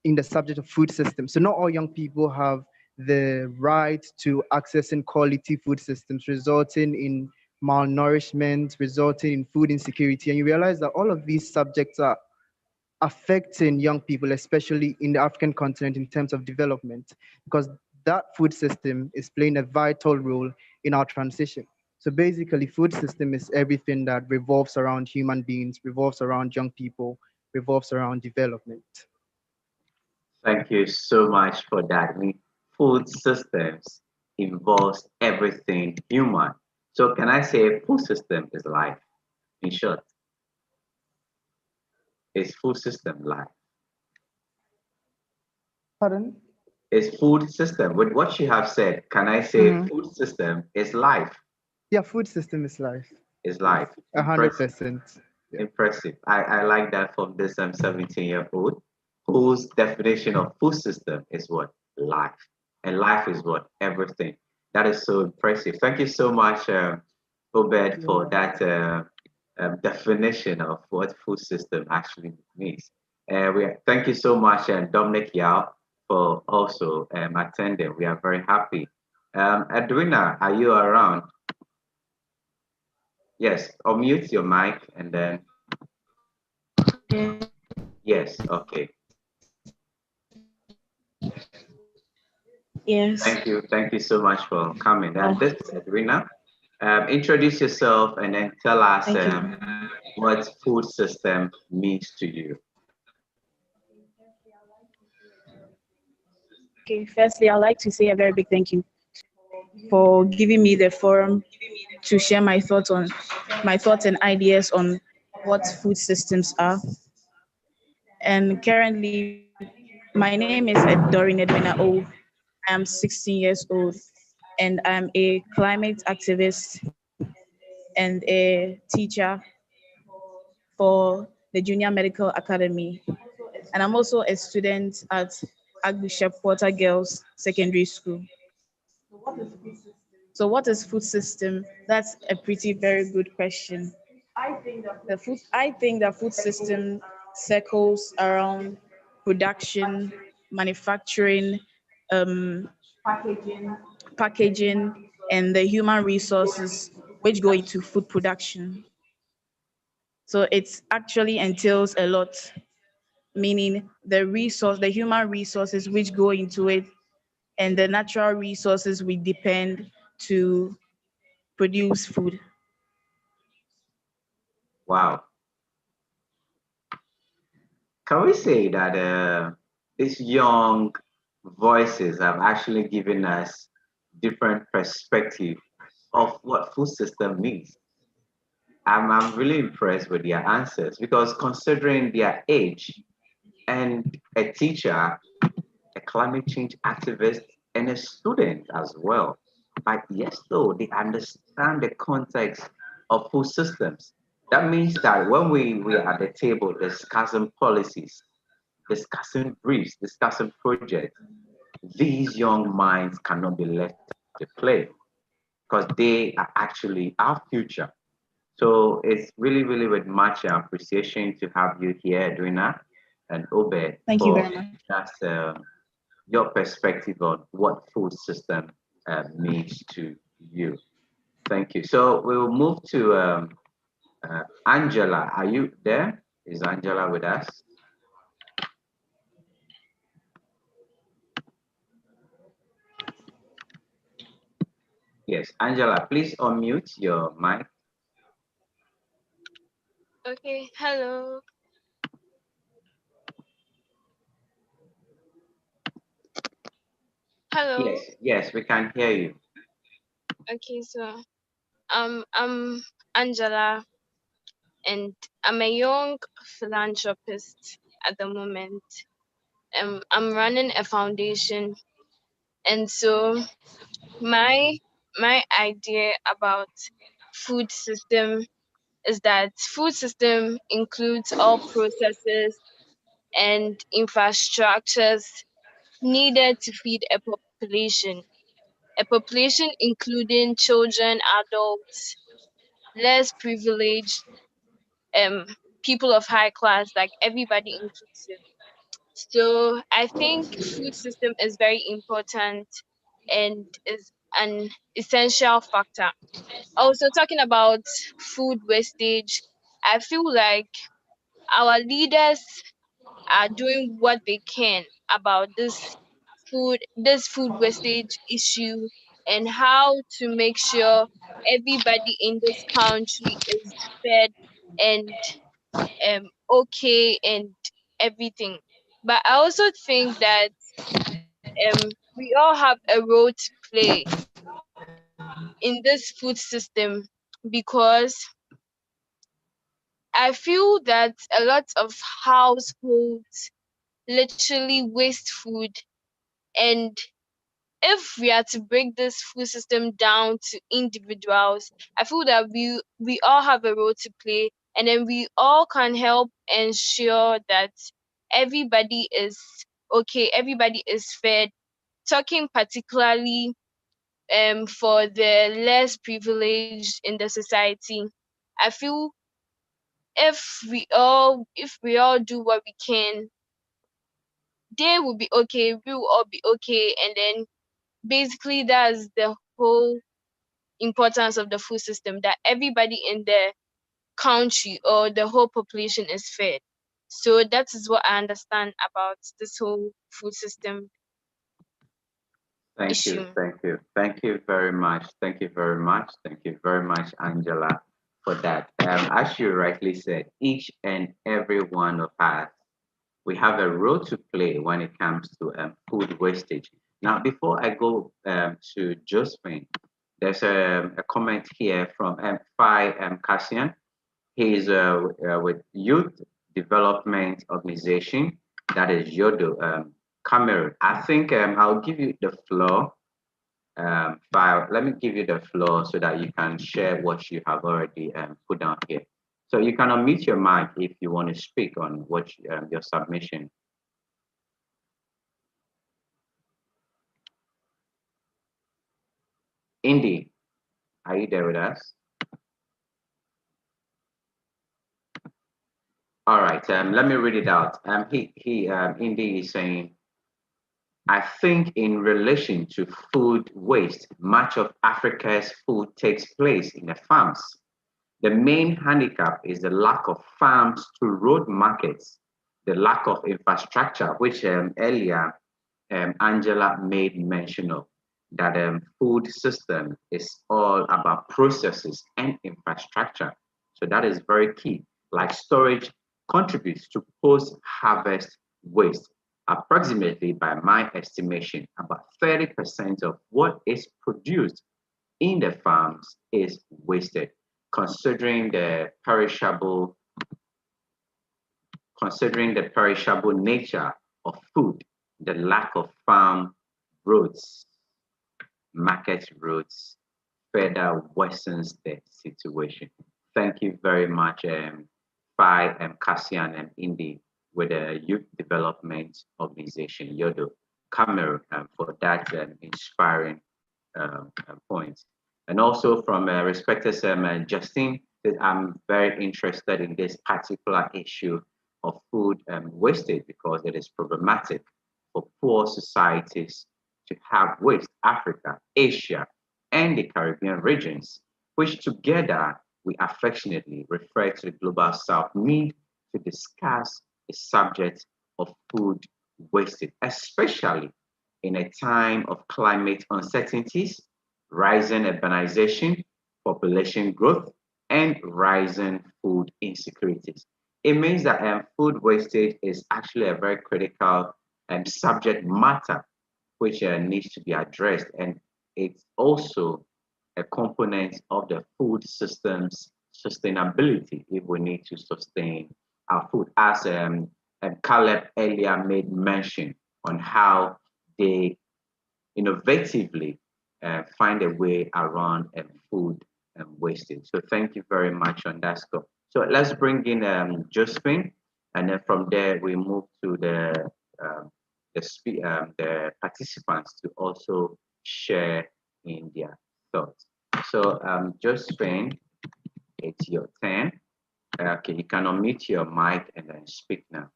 in the subject of food systems. So not all young people have the right to accessing quality food systems, resulting in malnourishment, resulting in food insecurity. And you realize that all of these subjects are affecting young people, especially in the African continent in terms of development, because that food system is playing a vital role in our transition. So basically, food system is everything that revolves around human beings, revolves around young people, revolves around development. Thank you so much for that. I mean, food systems involves everything human. So can I say food system is life? In short, is food system life? Pardon? Is food system, with what you have said, can I say food system is life? Yeah, food system is life. Is life. 100%. Yeah. Impressive. I like that from this 17-year-old whose definition of food system is what? Life. And life is what? Everything. That is so impressive. Thank you so much, Obed, for that definition of what food system actually means. Thank you so much, Dominic Yao, for also attending. We are very happy. Edwina, are you around? Yes, unmute your mic and then. Yes, okay. Yes. Thank you so much for coming. And this is Edwina. Introduce yourself and then tell us what food system means to you. Okay, firstly, I'd like to say a very big thank you for giving me the forum to share my thoughts and ideas on what food systems are. And currently, my name is Dorin Edwina O. I'm 16 years old, and I'm a climate activist and a teacher for the Junior Medical Academy. And I'm also a student at Archbishop Porter Girls Secondary School. So what is food system? That's a pretty very good question. I think the food system circles around production, manufacturing, packaging, and the human resources which go into food production. So it actually entails a lot, meaning the human resources which go into it, and the natural resources we depend to produce food. Wow. Can we say that these young voices have actually given us different perspective of what food system means? I'm really impressed with their answers because considering their age and a teacher, a climate change activist, and a student as well. But yes, though, they understand the context of food systems. That means that when we are at the table discussing policies, discussing briefs, discussing projects, these young minds cannot be left to play because they are actually our future. So it's really, really with much appreciation to have you here, Edwina and Obed, Thank you very much. That's your perspective on what food system means to you. Thank you. So we'll move to Angela. Are you there? Is Angela with us? Yes, Angela, please unmute your mic. Okay, hello. Hello. Yes, we can hear you. Okay, so I'm Angela, and I'm a young philanthropist at the moment. I'm running a foundation, and so my idea about food system is that food system includes all processes and infrastructures needed to feed a population including children, adults, less privileged, people of high class, like everybody inclusive. So I think food system is very important and is an essential factor. Also talking about food wastage, I feel like our leaders are doing what they can about this food wastage issue, and how to make sure everybody in this country is fed and okay and everything. But I also think that we all have a role to play in this food system, because I feel that a lot of households literally waste food. And if we are to break this food system down to individuals, I feel that we all have a role to play, and then we all can help ensure that everybody is okay, everybody is fed. Talking particularly for the less privileged in the society, I feel if we all do what we can, they will be okay, we will all be okay, and then basically that's the whole importance of the food system, that everybody in the country or the whole population is fed. So that is what I understand about this whole food system Thank issue. you, thank you, thank you very much, thank you very much, thank you very much, Angela, for that. As you rightly said, each and every one of us, we have a role to play when it comes to food wastage. Now, before I go to Josephine, there's a comment here from Phi Cassian. He is with Youth Development Organization, that is YODO, Cameroon. I think I'll give you the floor. Phi, let me give you the floor so that you can share what you have already put down here. So you can unmute your mic if you want to speak on what your submission. Indy, are you there with us? All right, let me read it out. Indy is saying, I think in relation to food waste, much of Africa's food takes place in the farms. The main handicap is the lack of farms to road markets, the lack of infrastructure, which earlier Angela made mention of, that food system is all about processes and infrastructure. So that is very key. Like storage contributes to post-harvest waste. Approximately, by my estimation, about 30% of what is produced in the farms is wasted, considering the perishable nature of food, the lack of farm roads, market roads, further worsens the situation. Thank you very much, Phi Cassian and Indy with the Youth Development Organization, YODO, Cameroon, for that inspiring point. And also from respected Justine, that I'm very interested in this particular issue of food wastage, because it is problematic for poor societies to have waste. Africa, Asia, and the Caribbean regions, which together we affectionately refer to the Global South, need to discuss the subject of food wastage, especially in a time of climate uncertainties, rising urbanization, population growth, and rising food insecurities. It means that food wastage is actually a very critical subject matter which needs to be addressed, and it's also a component of the food system's sustainability if we need to sustain our food. As Caleb earlier made mention on how they innovatively find a way around food wastage. So thank you very much on that scope. So let's bring in Josephine, and then from there we move to the participants to also share in their thoughts. So Josephine, it's your turn. Okay, you can unmute your mic and then speak now.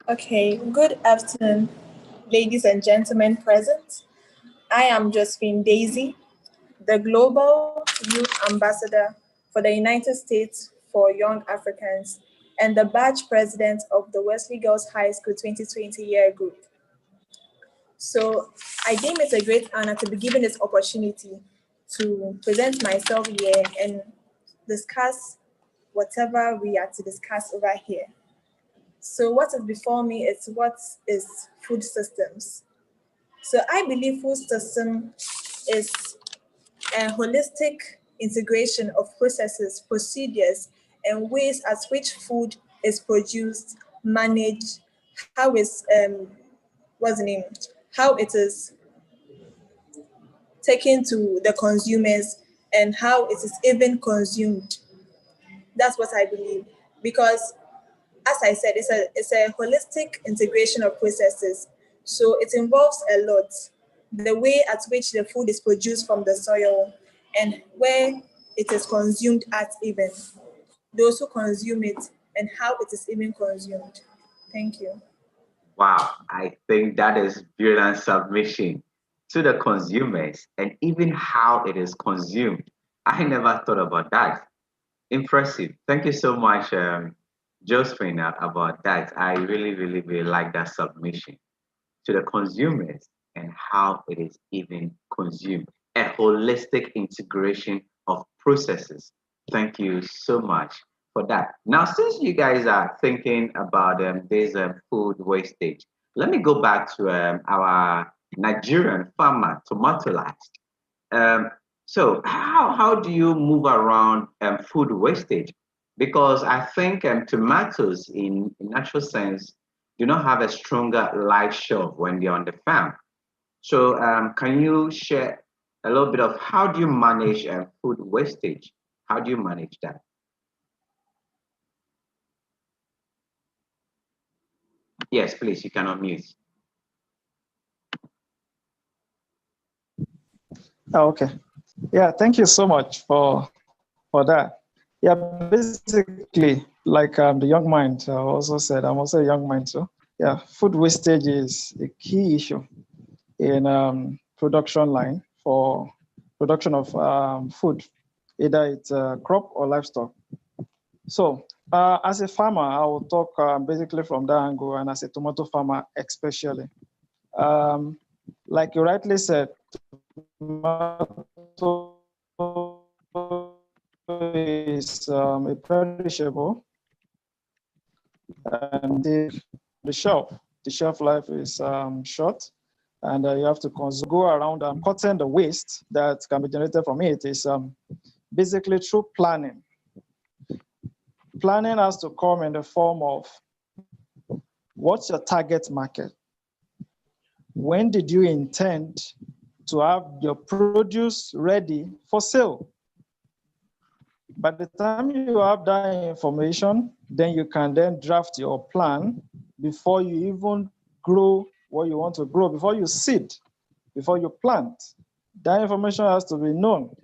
Okay, good afternoon, ladies and gentlemen present. I am Josephine Daisy, the Global Youth Ambassador for the United States for Young Africans and the Batch President of the Wesley Girls High School 2020 Year Group. So I deem it a great honor to be given this opportunity to present myself here and discuss whatever we are to discuss over here. So what is before me is what is food systems. So I believe food system is a holistic integration of processes, procedures, and ways at which food is produced, managed, how it's what's the name, how it is taken to the consumers, and how it is even consumed. That's what I believe. Because as I said, it's a holistic integration of processes. So it involves a lot. The way at which the food is produced from the soil and where it is consumed at even. Those who consume it and how it is even consumed. Thank you. Wow, I think that is brilliant submission to the consumers and even how it is consumed. I never thought about that. Impressive. Thank you so much, Josephine, about that. I really, really, really like that submission to the consumers and how it is even consumed. A holistic integration of processes. Thank you so much for that. Now, since you guys are thinking about this food wastage, let me go back to our Nigerian farmer, Tomatolized. Um, so how do you move around food wastage? Because I think tomatoes, in natural sense, do not have a stronger life shelf when they're on the farm. So can you share a little bit of how do you manage food wastage? How do you manage that? Yes, please, you can unmute. Oh, okay. Yeah, thank you so much for that. Yeah, basically, like the young mind also said, I'm also a young mind, so yeah, food wastage is a key issue in production line for production of food, either it's crop or livestock. So as a farmer, I will talk basically from that angle, and as a tomato farmer especially. Like you rightly said, tomato is a perishable, and the shelf life is short, and you have to go around cutting the waste that can be generated from it is basically through planning. Planning has to come in the form of what's your target market? When did you intend to have your produce ready for sale? By the time you have that information, then you can then draft your plan before you even grow what you want to grow, before you seed, before you plant. That information has to be known.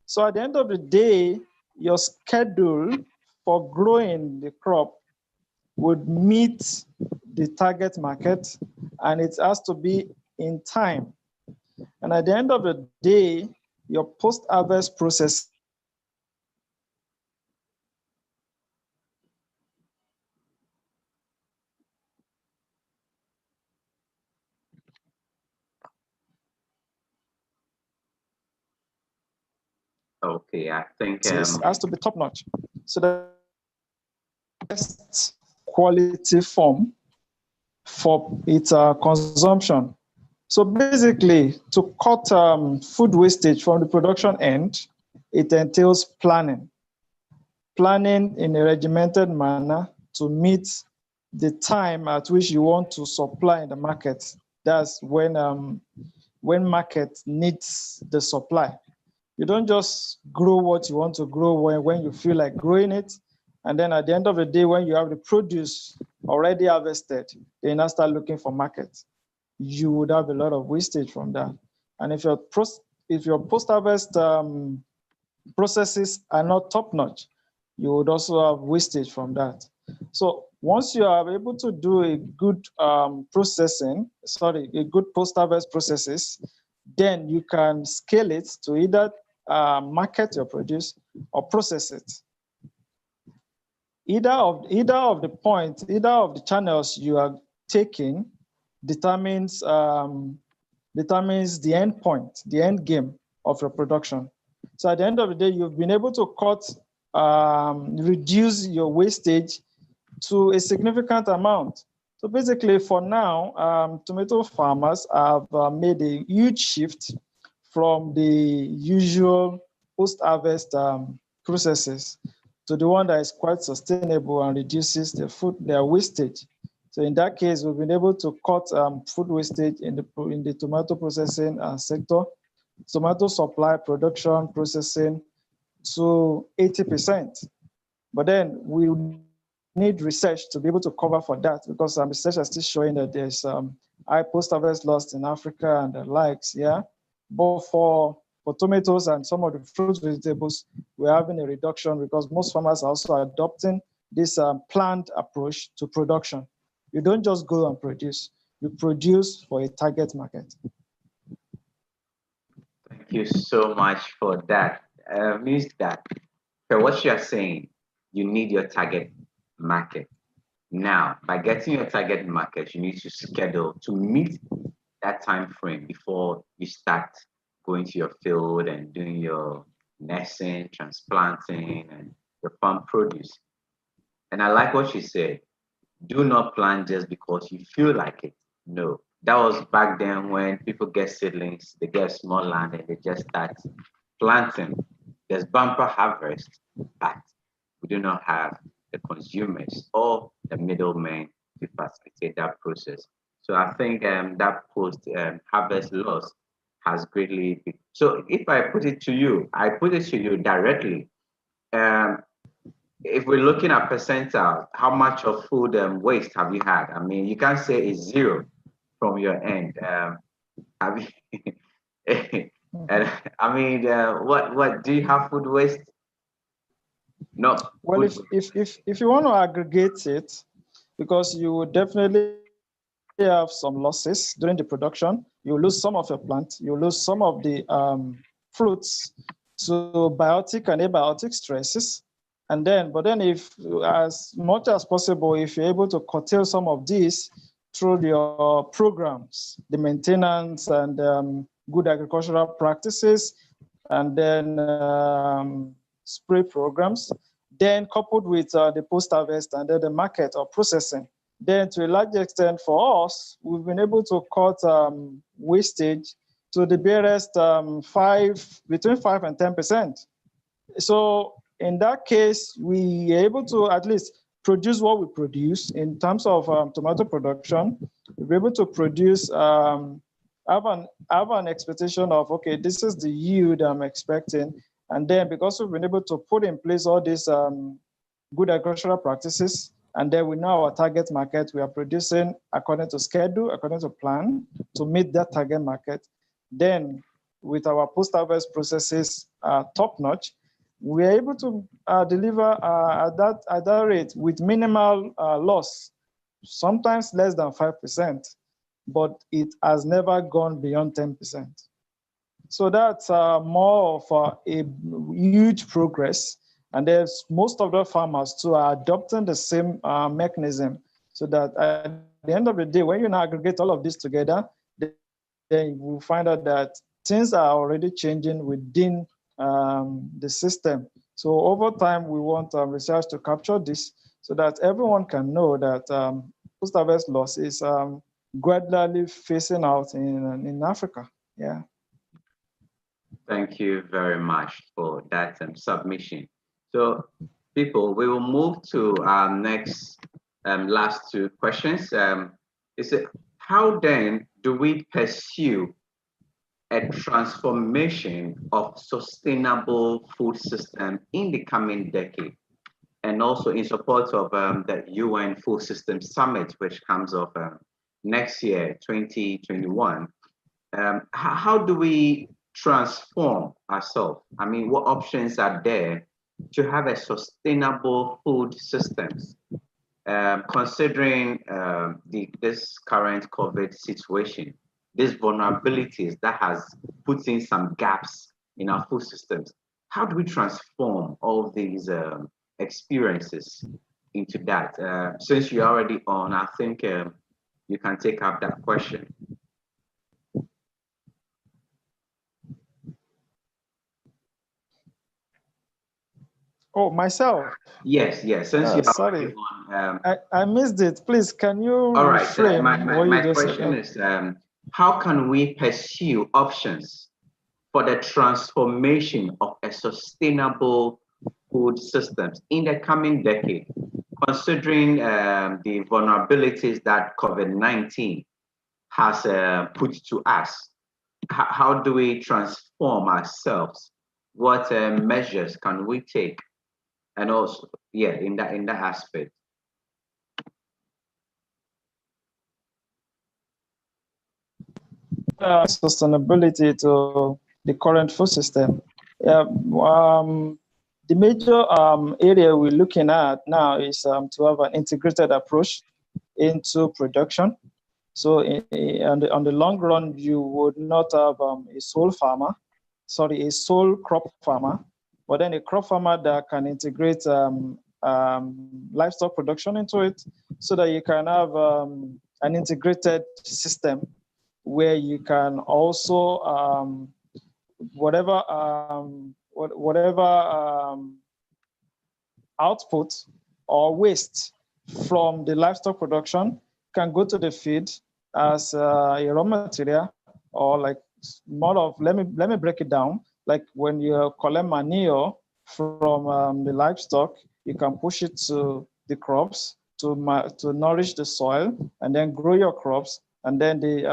So at the end of the day, your schedule for growing the crop would meet the target market, and it has to be in time. And at the end of the day, your post-harvest process Okay, I think has to be top-notch. So the best quality form for its consumption. So basically, to cut food wastage from the production end, it entails planning. Planning in a regimented manner to meet the time at which you want to supply in the market. That's when market needs the supply. You don't just grow what you want to grow when you feel like growing it. And then at the end of the day, when you have the produce already harvested, then you start looking for markets. You would have a lot of wastage from that. And if your post-harvest processes are not top-notch, you would also have wastage from that. So once you are able to do a good a good post-harvest processes, then you can scale it to either market your produce or process it. Either of the channels you are taking determines the end point, the end game of your production. So at the end of the day, you've been able to reduce your wastage to a significant amount. So basically, for now, tomato farmers have made a huge shift from the usual post-harvest processes to the one that is quite sustainable and reduces their wastage. So in that case, we've been able to cut food wastage in the tomato processing sector, tomato supply, production, processing to 80%. But then we need research to be able to cover for that, because research is still showing that there's high post-harvest loss in Africa and the likes, yeah. But for tomatoes and some of the fruit vegetables, we're having a reduction because most farmers are also adopting this planned approach to production. You don't just go and produce, you produce for a target market. Thank you so much for that. Means that, so what you're saying, you need your target market. Now, by getting your target market, you need to schedule to meet that time frame before you start going to your field and doing your nesting, transplanting, and your farm produce. And I like what you said. Do not plant just because you feel like it. No, that was back then when people get seedlings, they get small land and they just start planting. There's bumper harvest, but we do not have the consumers or the middlemen to facilitate that process. So I think that post harvest loss has greatly. So if I put it to you, I put it to you directly. If we're looking at percentile, how much of food waste have you had? I mean, you can't say it's zero from your end. Have you? And I mean, what do you have food waste? No. Well, if you want to aggregate it, because you will definitely have some losses during the production. You lose some of your plant, you lose some of the fruits to biotic and abiotic stresses. And then, but then if, as much as possible, if you're able to curtail some of these through your programs, the maintenance and good agricultural practices, and then spray programs, then coupled with the post-harvest and then the market or processing, then to a large extent for us, we've been able to cut wastage to the barest between 5 and 10%. So in that case, we are able to at least produce what we produce in terms of tomato production. We're able to produce, have an expectation of, okay, this is the yield I'm expecting. And then because we've been able to put in place all these good agricultural practices, and then we know our target market, we are producing according to schedule, according to plan, to meet that target market. Then with our post-harvest processes top-notch, we are able to deliver at that rate with minimal loss, sometimes less than 5%, but it has never gone beyond 10%. So that's more of a huge progress. And there's most of the farmers too are adopting the same mechanism, so that at the end of the day, when you now aggregate all of this together, then you will find out that things are already changing within the system. So over time, we want research to capture this so that everyone can know that post-harvest loss is gradually phasing out in Africa. Yeah. Thank you very much for that submission. So, people, we will move to our next last two questions. Is it how then do we pursue a transformation of sustainable food system in the coming decade, and also in support of the UN Food System Summit, which comes up next year, 2021? How do we transform ourselves? I mean, what options are there to have a sustainable food systems, considering this current COVID situation, these vulnerabilities that has put in some gaps in our food systems? How do we transform all these experiences into that? Since you're already on, I think you can take up that question. Oh, myself. Yes, yes. Since you are Sorry, on, I missed it. Please, can you all right. reframe what My you just question said? is, how can we pursue options for the transformation of a sustainable food systems in the coming decade, considering the vulnerabilities that COVID-19 has put to us? How do we transform ourselves? What measures can we take? And also, yeah, in that aspect. Sustainability to the current food system. Yeah, the major area we're looking at now is to have an integrated approach into production. So on the long run, you would not have a sole crop farmer, but then a crop farmer that can integrate livestock production into it, so that you can have an integrated system where you can also whatever output or waste from the livestock production can go to the feed as a raw material, or like more of, let me break it down. Like when you collect manure from the livestock, you can push it to the crops to nourish the soil and then grow your crops. And then the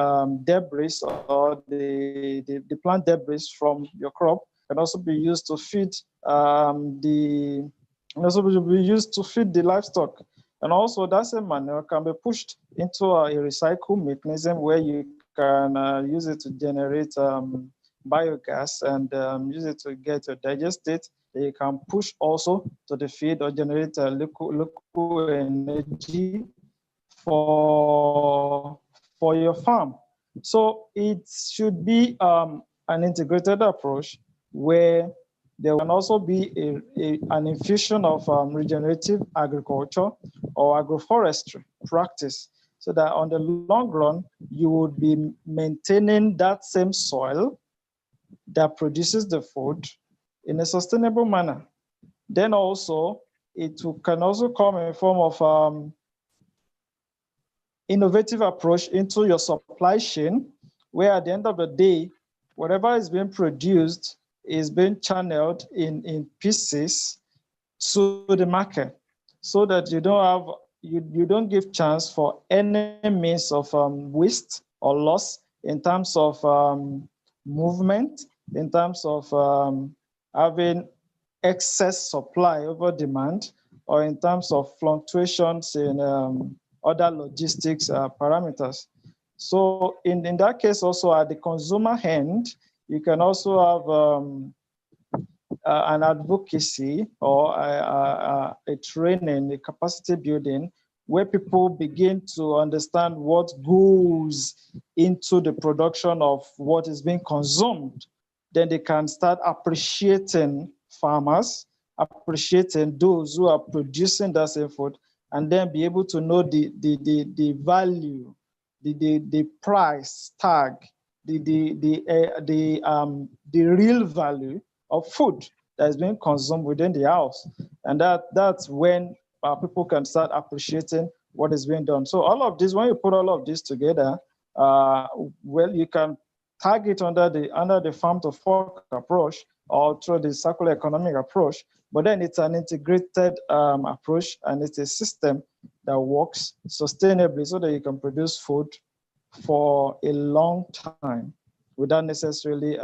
debris or the plant debris from your crop can also be used to feed the livestock. And also that same manure can be pushed into a recycle mechanism where you can use it to generate biogas and use it to get your digestate. You can push also to the feed or generate liquid energy for your farm. So it should be an integrated approach where there can also be an infusion of regenerative agriculture or agroforestry practice, so that on the long run, you would be maintaining that same soil that produces the food in a sustainable manner. Then also, can also come in form of innovative approach into your supply chain, where at the end of the day, whatever is being produced is being channeled in pieces to the market, so that you don't give chance for any means of waste or loss in terms of movement, in terms of having excess supply over demand, or in terms of fluctuations in other logistics parameters. So in that case, also at the consumer end, you can also have an advocacy or a training, a capacity building, where people begin to understand what goes into the production of what is being consumed. Then they can start appreciating farmers, appreciating those who are producing that same food, and then be able to know the value, the price tag, the real value of food that is being consumed within the house. And that's when people can start appreciating what is being done. So all of this, when you put all of this together, well, you can tag it under the farm to fork approach or through the circular economic approach. But then it's an integrated approach, and it's a system that works sustainably so that you can produce food for a long time without necessarily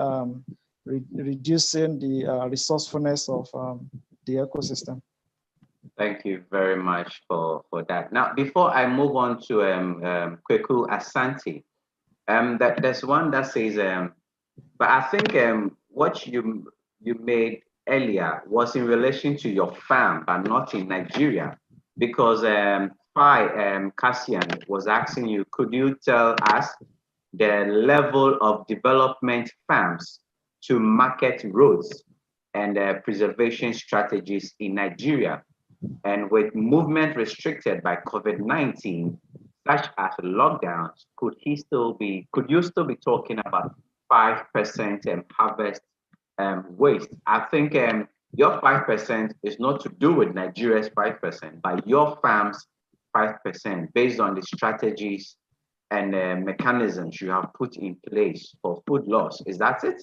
reducing the resourcefulness of the ecosystem. Thank you very much for that. Now, before I move on to Kweku Asante, there's one that says, but I think what you made earlier was in relation to your farm, but not in Nigeria, because Cassian was asking you, could you tell us the level of development farms to market roads and preservation strategies in Nigeria? And with movement restricted by COVID-19, such as lockdowns, could you still be talking about 5% harvest waste? I think your 5% is not to do with Nigeria's 5%, but your farm's 5% based on the strategies and mechanisms you have put in place for food loss. Is that it?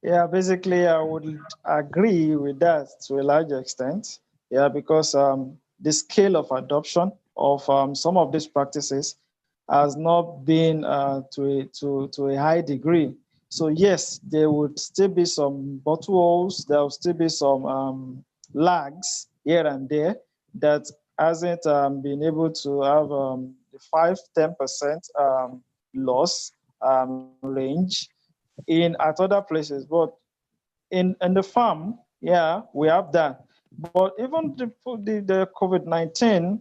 Yeah, basically, I would agree with that to a large extent. Yeah, because the scale of adoption of some of these practices has not been to a high degree. So yes, there would still be some bottleholes. There will still be some lags here and there that hasn't been able to have the 5-10% loss range in at other places. But in the farm, yeah, we have that. But even the COVID-19,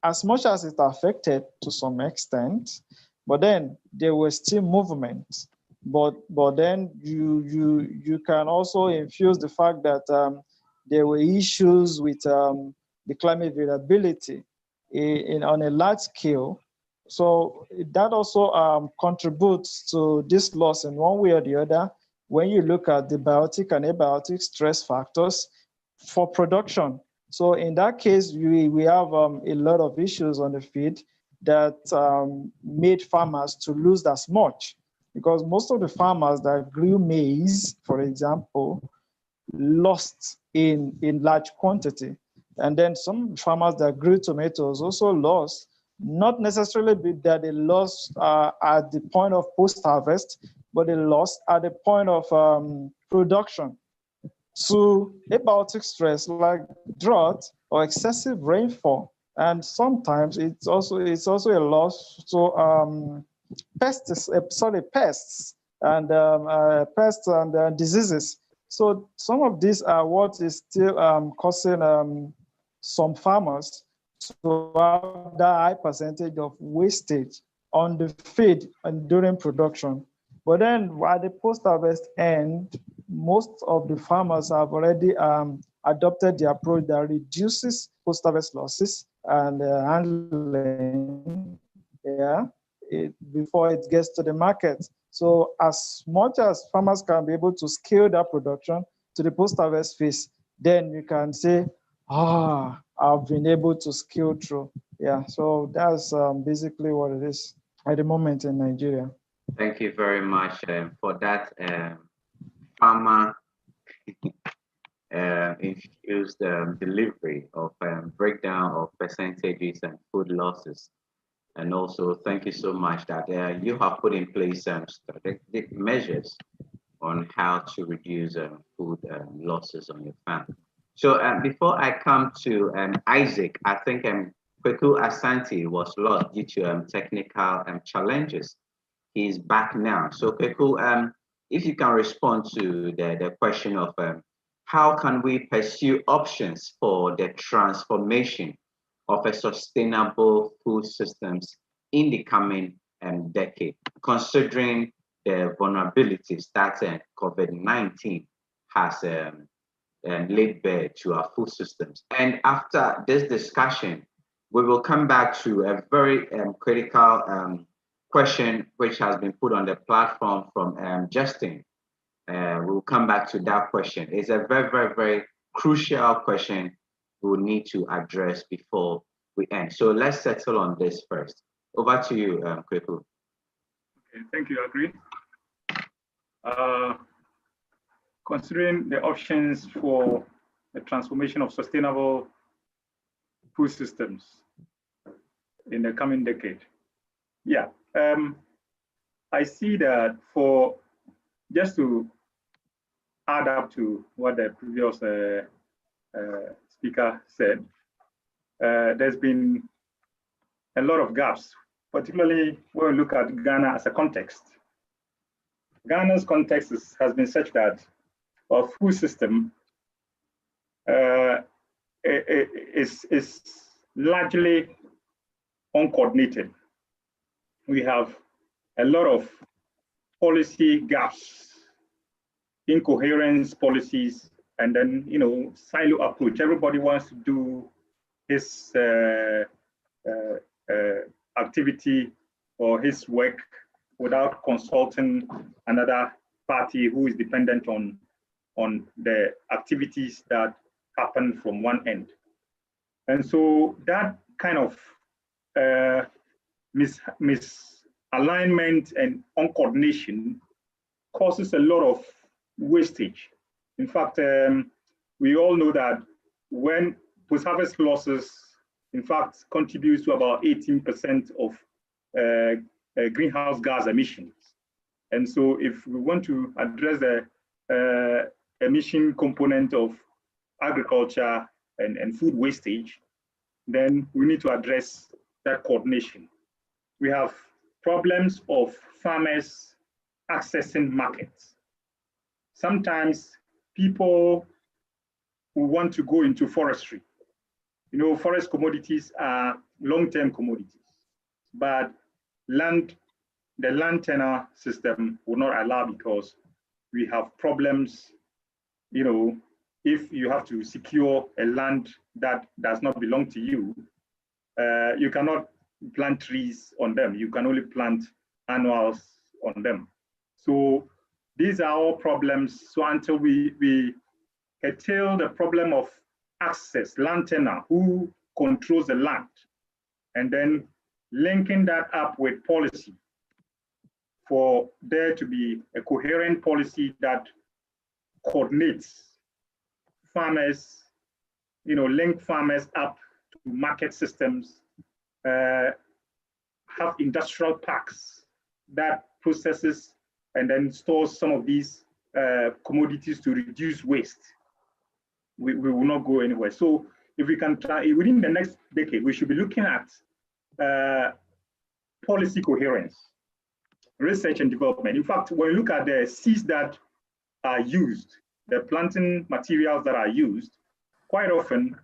as much as it affected to some extent, but then there was still movement. But then you can also infuse the fact that there were issues with the climate variability on a large scale. So that also contributes to this loss in one way or the other when you look at the biotic and abiotic stress factors for production. So in that case, we have a lot of issues on the feed that made farmers to lose as much, because most of the farmers that grew maize, for example, lost in large quantity. And then some farmers that grew tomatoes also lost, not necessarily that they lost at the point of post-harvest, but they lost at the point of production to abiotic stress like drought or excessive rainfall. And sometimes it's also a loss to pests and pests and diseases. So some of these are what is still causing some farmers to have that high percentage of wastage on the feed and during production. But then at the post-harvest end, most of the farmers have already adopted the approach that reduces post-harvest losses and handling, before it gets to the market. So as much as farmers can be able to scale that production to the post-harvest phase, then you can say, I've been able to scale through. Yeah, so that's basically what it is at the moment in Nigeria. Thank you very much for that farmer infused delivery of breakdown of percentages and food losses. And also, thank you so much that you have put in place strategic measures on how to reduce food losses on your farm. So before I come to Isaac, I think Kweku Asante was lost due to technical challenges. He's back now. So Kweku, if you can respond to the question of how can we pursue options for the transformation of a sustainable food systems in the coming decade, considering the vulnerabilities that COVID-19 has laid bare to our food systems. And after this discussion, we will come back to a very critical question which has been put on the platform from Justin. We'll come back to that question. It's a very, very, very crucial question we will need to address before we end. So let's settle on this first. Over to you, Kweku. Okay, thank you, I agree. Considering the options for the transformation of sustainable food systems in the coming decade. Yeah, I see that for just to add up to what the previous speaker said, there's been a lot of gaps, particularly when we look at Ghana as a context. Ghana's context has been such that our food system is largely uncoordinated. We have a lot of policy gaps, incoherent policies, and then silo approach. Everybody wants to do his activity or his work without consulting another party who is dependent on the activities that happen from one end. And so that kind of misalignment and uncoordination causes a lot of wastage. In fact, we all know that when post-harvest losses, in fact, contributes to about 18% of greenhouse gas emissions. And so if we want to address the emission component of agriculture and food wastage, then we need to address that coordination. We have problems of farmers accessing markets. Sometimes people who want to go into forestry, you know, forest commodities are long-term commodities, but the land tenure system will not allow, because we have problems, you know, if you have to secure a land that does not belong to you, you cannot plant trees on them. You can only plant annuals on them. So these are all problems. So until we curtail the problem of access, land tenure, who controls the land, and then linking that up with policy for there to be a coherent policy that coordinates farmers, you know, link farmers up to market systems, have industrial parks that processes and then stores some of these commodities to reduce waste. We will not go anywhere. So if we can try, within the next decade, we should be looking at policy coherence, research and development. In fact, when you look at the seeds that are used, the planting materials that are used, quite often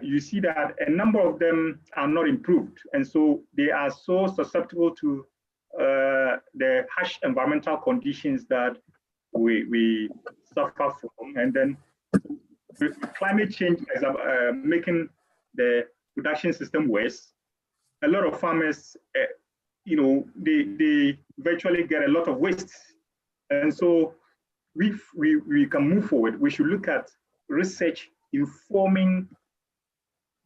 you see that a number of them are not improved. And so they are so susceptible to the harsh environmental conditions that we suffer from. And then climate change is making the production system worse. A lot of farmers, you know, they virtually get a lot of waste. And so we can move forward. We should look at research informing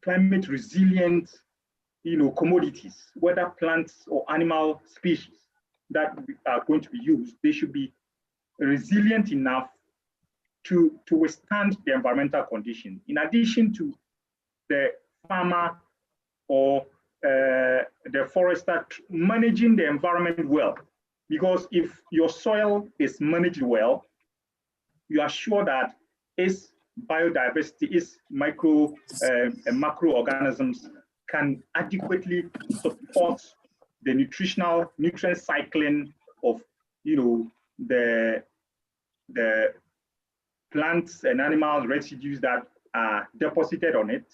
climate resilient, you know, commodities, whether plants or animal species that are going to be used. They should be resilient enough to withstand the environmental condition. In addition to the farmer or the forester managing the environment well, because if your soil is managed well, you are sure that its biodiversity, its micro and macro organisms can adequately support the nutrient cycling of, you know, the plants and animal residues that are deposited on it,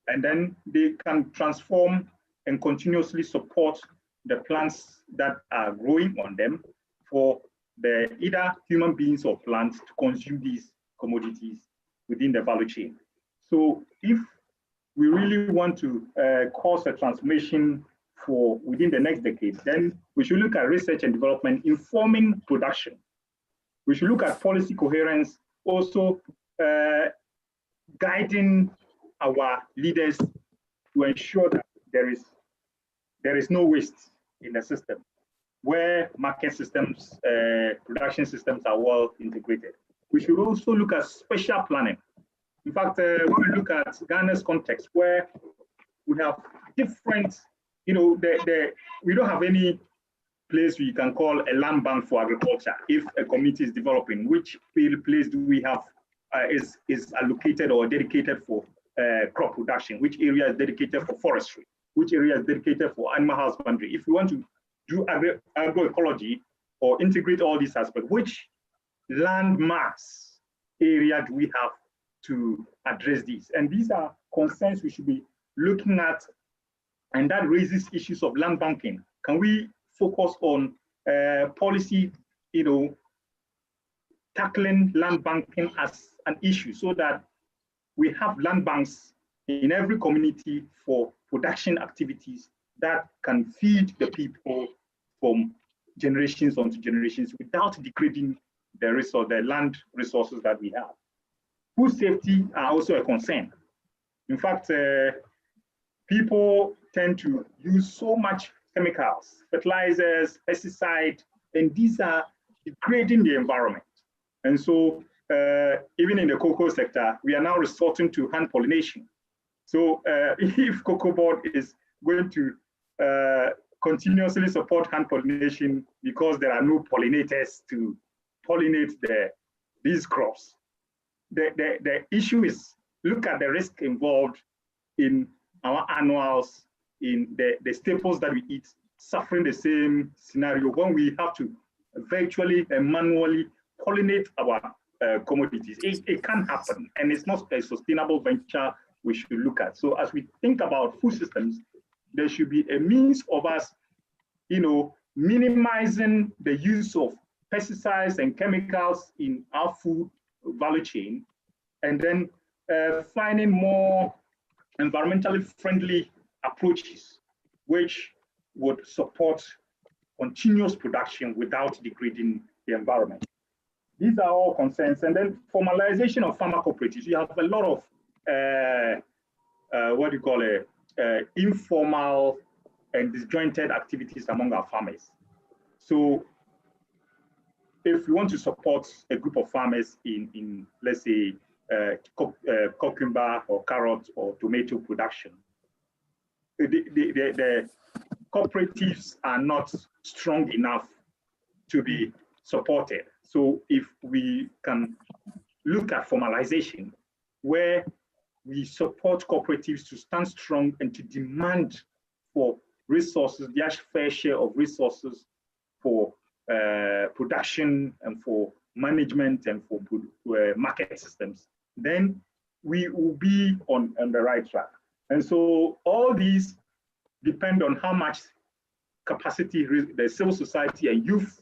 and then they can transform and continuously support the plants that are growing on them for the either human beings or plants to consume these commodities within the value chain. So if we really want to cause a transformation for within the next decade, then we should look at research and development informing production. We should look at policy coherence, also guiding our leaders to ensure that there is no waste in the system, where market systems, production systems are well integrated. We should also look at spatial planning. In fact, when we look at Ghana's context, where we have different, you know, we don't have any place we can call a land bank for agriculture. If a community is developing, which place do we have is allocated or dedicated for crop production? Which area is dedicated for forestry? Which area is dedicated for animal husbandry? If we want to do agroecology or integrate all these aspects, which land mass area do we have to address these? And these are concerns we should be looking at, and that raises issues of land banking. Can we focus on policy, you know, tackling land banking as an issue so that we have land banks in every community for production activities that can feed the people from generations onto generations without degrading the land resources that we have. Food safety are also a concern. In fact, people tend to use so much chemicals, fertilizers, pesticides, and these are degrading the environment. And so even in the cocoa sector, we are now resorting to hand pollination. So if Cocoa Board is going to continuously support hand pollination because there are no pollinators to pollinate these crops, the issue is look at the risk involved in our annuals, in the staples that we eat, suffering the same scenario when we have to virtually and manually pollinate our commodities. It can happen, and it's not a sustainable venture we should look at. So as we think about food systems, there should be a means of us, minimizing the use of pesticides and chemicals in our food value chain, and then finding more environmentally friendly approaches which would support continuous production without degrading the environment. These are all concerns. And then formalization of farmer cooperatives. You have a lot of informal and disjointed activities among our farmers. So if we want to support a group of farmers in let's say, cucumber or carrot or tomato production, the cooperatives are not strong enough to be supported. So if we can look at formalization, where we support cooperatives to stand strong and to demand for resources, their fair share of resources for production and for management and for market systems, then we will be on the right track. And so all these depend on how much capacity the civil society and youth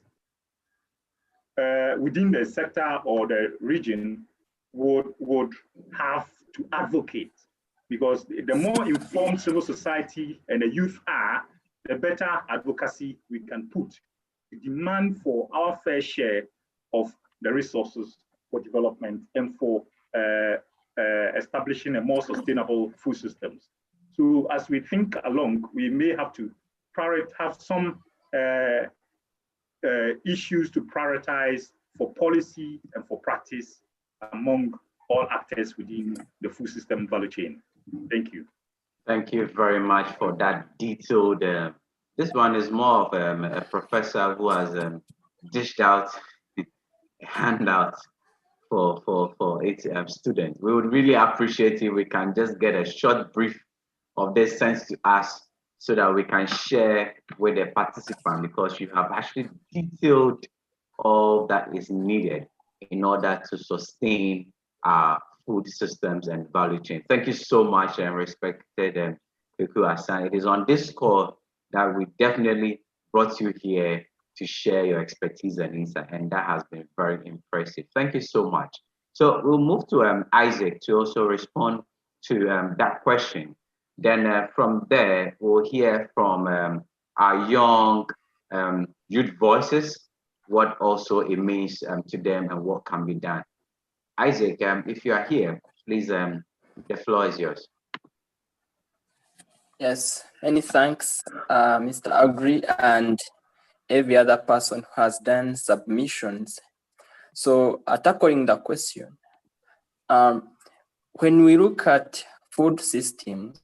within the sector or the region would have to advocate, because the more informed civil society and the youth are, the better advocacy we can put to demand for our fair share of the resources for development and for establishing a more sustainable food systems. So as we think along, we may have to have some issues to prioritize for policy and for practice among all actors within the food system value chain. Thank you. Thank you very much for that detailed. This one is more of a professor who has dished out the handout for its students. We would really appreciate if we can just get a short brief of this sent to us so that we can share with the participant, because you have actually detailed all that is needed in order to sustain our food systems and value chain. Thank you so much, and respected Kweku Asan. It is on this call that we definitely brought you here to share your expertise and insight, and that has been very impressive. Thank you so much. So we'll move to Isaac to also respond to that question. Then from there, we'll hear from our young youth voices, what also it means to them and what can be done. Isaac, if you are here, please, the floor is yours. Yes, many thanks, Mr. Agri, and every other person who has done submissions. So tackling the question, when we look at food systems,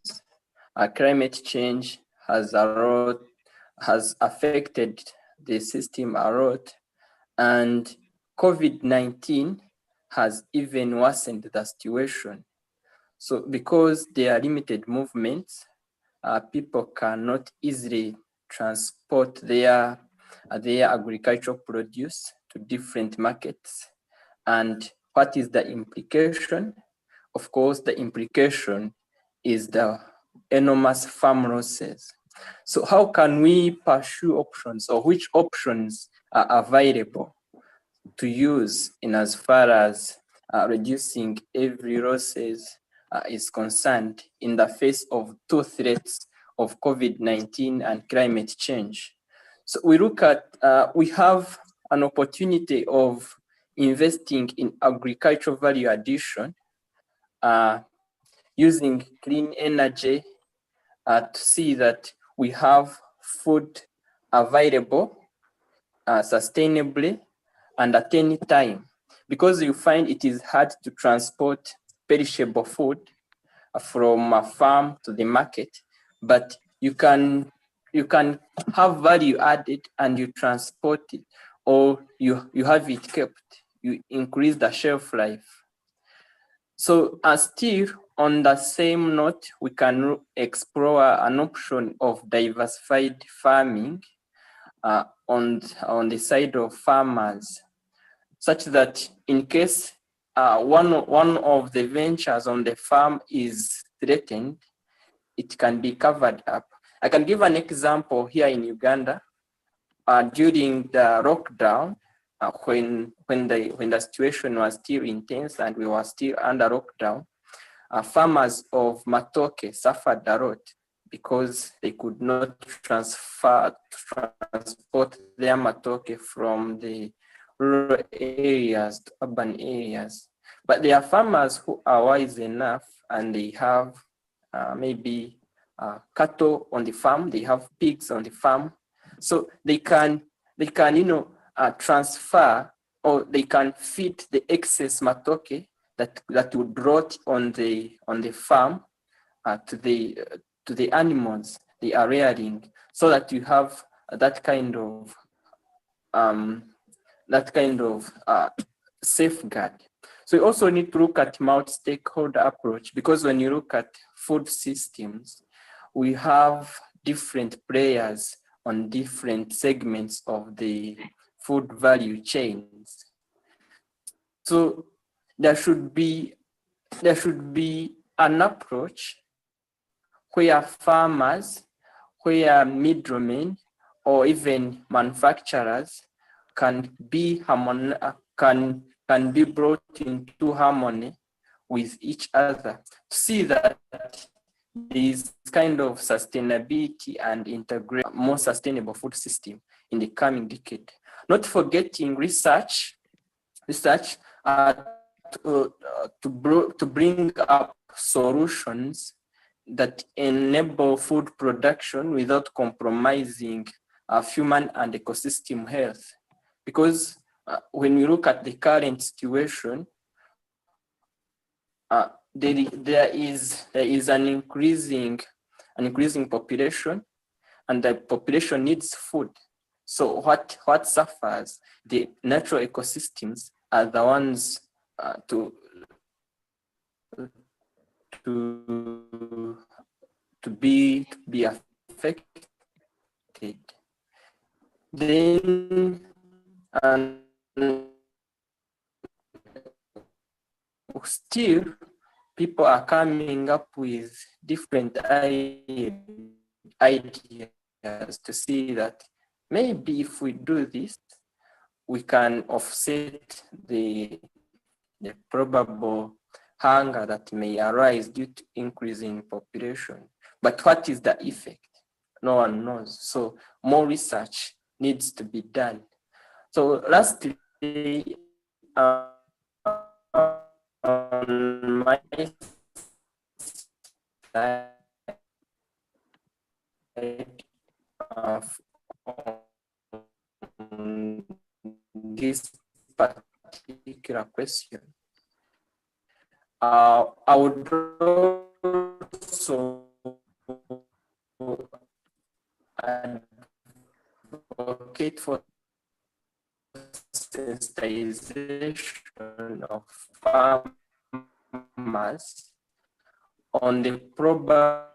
climate change has affected the system a lot, and COVID-19 has even worsened the situation. So because there are limited movements, people cannot easily transport their agricultural produce to different markets. And what is the implication? Of course, the implication is the enormous farm losses. So how can we pursue options, or which options are available to use in as far as reducing every losses is concerned in the face of two threats of COVID-19 and climate change. So we look at, we have an opportunity of investing in agricultural value addition, using clean energy to see that we have food available sustainably and at any time, because you find it is hard to transport perishable food from a farm to the market, but you can have value added and you transport it, or you have it kept, you increase the shelf life. So still on the same note, we can explore an option of diversified farming on the side of farmers, such that in case one of the ventures on the farm is threatened, it can be covered up. I can give an example here in Uganda. During the lockdown, when the situation was still intense and we were still under lockdown, farmers of matoke suffered a lot because they could not transport their matoke from the rural areas to urban areas. But there are farmers who are wise enough and they have maybe cattle on the farm, they have pigs on the farm, so they can transfer, or they can feed the excess matoke that would rot on the farm to the animals they are rearing, so that you have that kind of safeguard. So you also need to look at multi-stakeholder approach, because when you look at food systems, we have different players on different segments of the food value chains. So there should be an approach where farmers, where middlemen, or even manufacturers can be brought into harmony with each other to see that there is kind of sustainability and integrate a more sustainable food system in the coming decade. Not forgetting research to bring up solutions that enable food production without compromising human and ecosystem health. Because when we look at the current situation, there is an increasing population, and the population needs food. So what suffers? The natural ecosystems are the ones to be affected. Then still, people are coming up with different ideas to see that maybe if we do this, we can offset the probable hunger that may arise due to increasing population. But what is the effect? No one knows. So more research needs to be done. So lastly, on my side, this particular question, I would also advocate for sensitization of farmers on the probable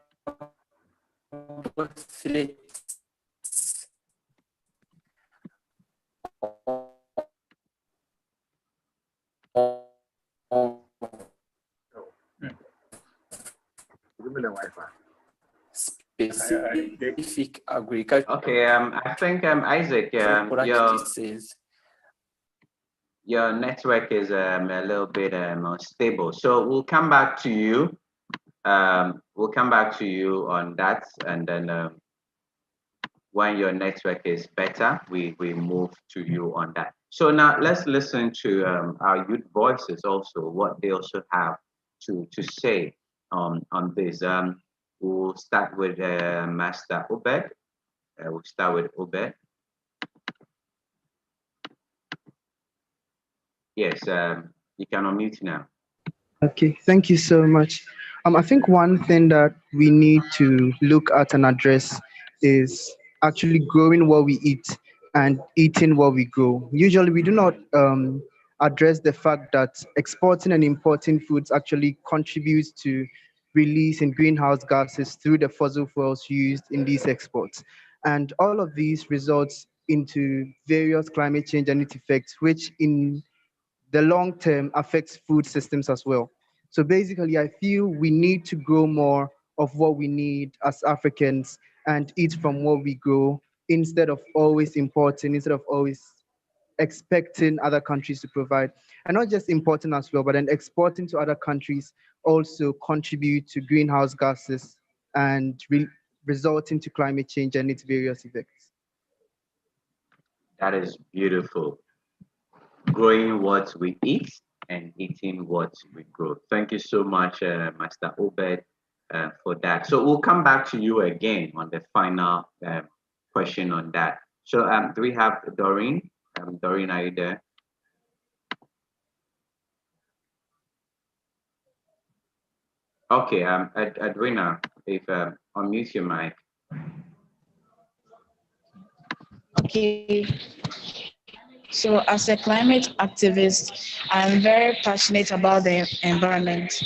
threats of specific agriculture. Okay, I think Isaac, practices. Your network is a little bit unstable, so we'll come back to you. We'll come back to you on that, and then when your network is better, we move to you on that. So now let's listen to our youth voices also, what they also have to say on this. We'll start with Master Obed. We'll start with Obed. Yes, you can unmute now. Okay, thank you so much. I think one thing that we need to look at and address is actually growing what we eat and eating what we grow. Usually, we do not address the fact that exporting and importing foods actually contributes to release in greenhouse gases through the fossil fuels used in these exports. And all of these results into various climate change and its effects, which in the long term affects food systems as well. So basically, I feel we need to grow more of what we need as Africans and eat from what we grow instead of always importing, instead of always expecting other countries to provide. And not just importing as well, but then exporting to other countries also contribute to greenhouse gases and resulting to climate change and its various effects. That is beautiful. Growing what we eat and eating what we grow. Thank you so much, Master Obed, for that. So we'll come back to you again on the final question on that. So do we have Doreen? Doreen, are you there? Okay, Edwina, if unmute your mic. Okay. So as a climate activist, I'm very passionate about the environment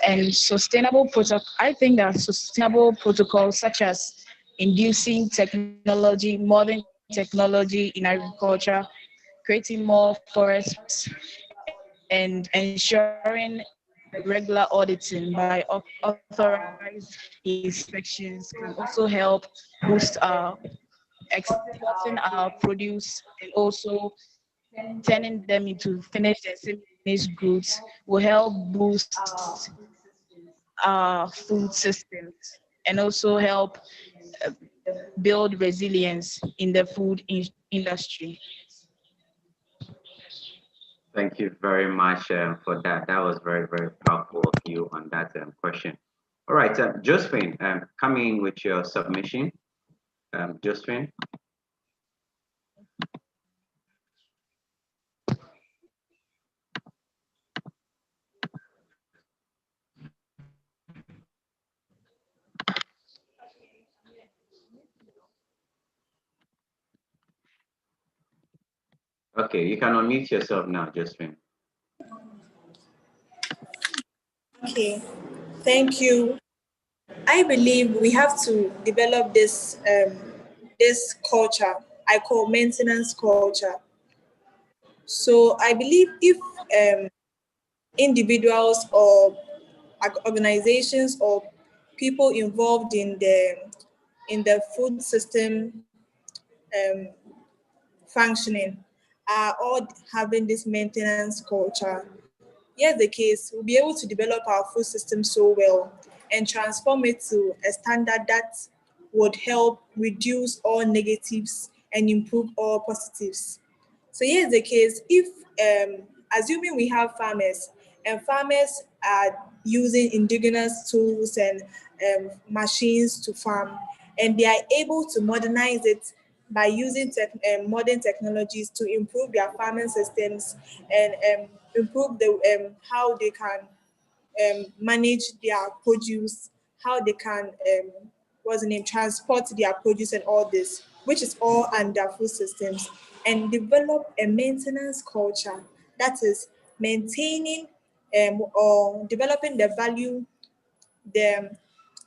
and I think that sustainable protocols such as inducing technology, modern technology in agriculture, creating more forests, and ensuring regular auditing by authorized inspections can also help boost our exporting our produce and also turning them into finished and semi-finished goods will help boost our food systems and also help uh, build resilience in the food industry. Thank you very much for that. That was very, very powerful of you on that question. All right, Josephine, come in with your submission. Josephine. Okay, you can unmute yourself now, Josephine. Okay, thank you. I believe we have to develop this culture I call maintenance culture. So I believe if individuals or organizations or people involved in the food system um, functioning are all having this maintenance culture. Here's the case, we'll be able to develop our food system so well and transform it to a standard that would help reduce all negatives and improve all positives. So here's the case, if assuming we have farmers and farmers are using indigenous tools and machines to farm, and they are able to modernize it by using modern technologies to improve their farming systems and improve the how they can manage their produce, how they can what's the name, transport their produce and all this, which is all under food systems, and develop a maintenance culture that is maintaining or developing the value, the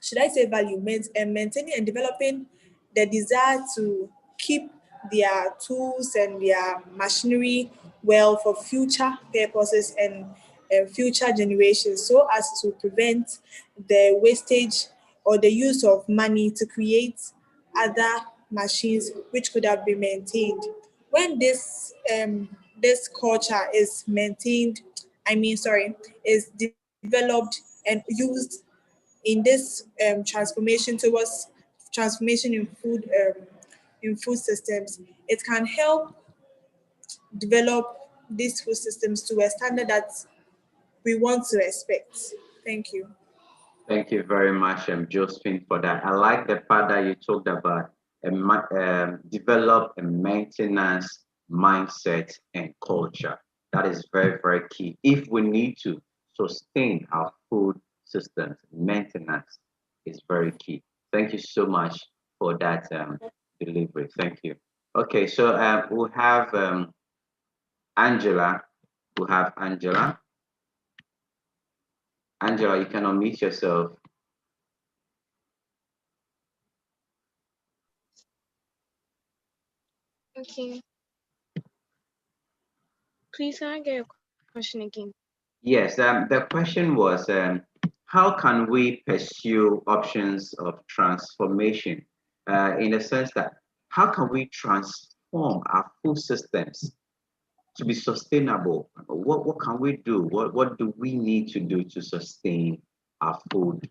should I say value, maintaining and developing the desire to keep their tools and their machinery well for future purposes and future generations, so as to prevent the wastage or the use of money to create other machines which could have been maintained. When this culture is maintained, is developed and used in this transformation towards transformation in food systems, it can help develop these food systems to a standard that we want to expect. Thank you. Thank you very much, Josephine, for that. I like the part that you talked about develop a maintenance mindset and culture. That is very, very key. If we need to sustain our food systems, maintenance is very key. Thank you so much for that delivery. Thank you. Okay, so we'll have Angela. We'll have Angela. Angela, you can unmute yourself. Okay. Please, can I get your question again? Yes, the question was, how can we pursue options of transformation in the sense that how can we transform our food systems to be sustainable? What can we do? What do we need to do to sustain our food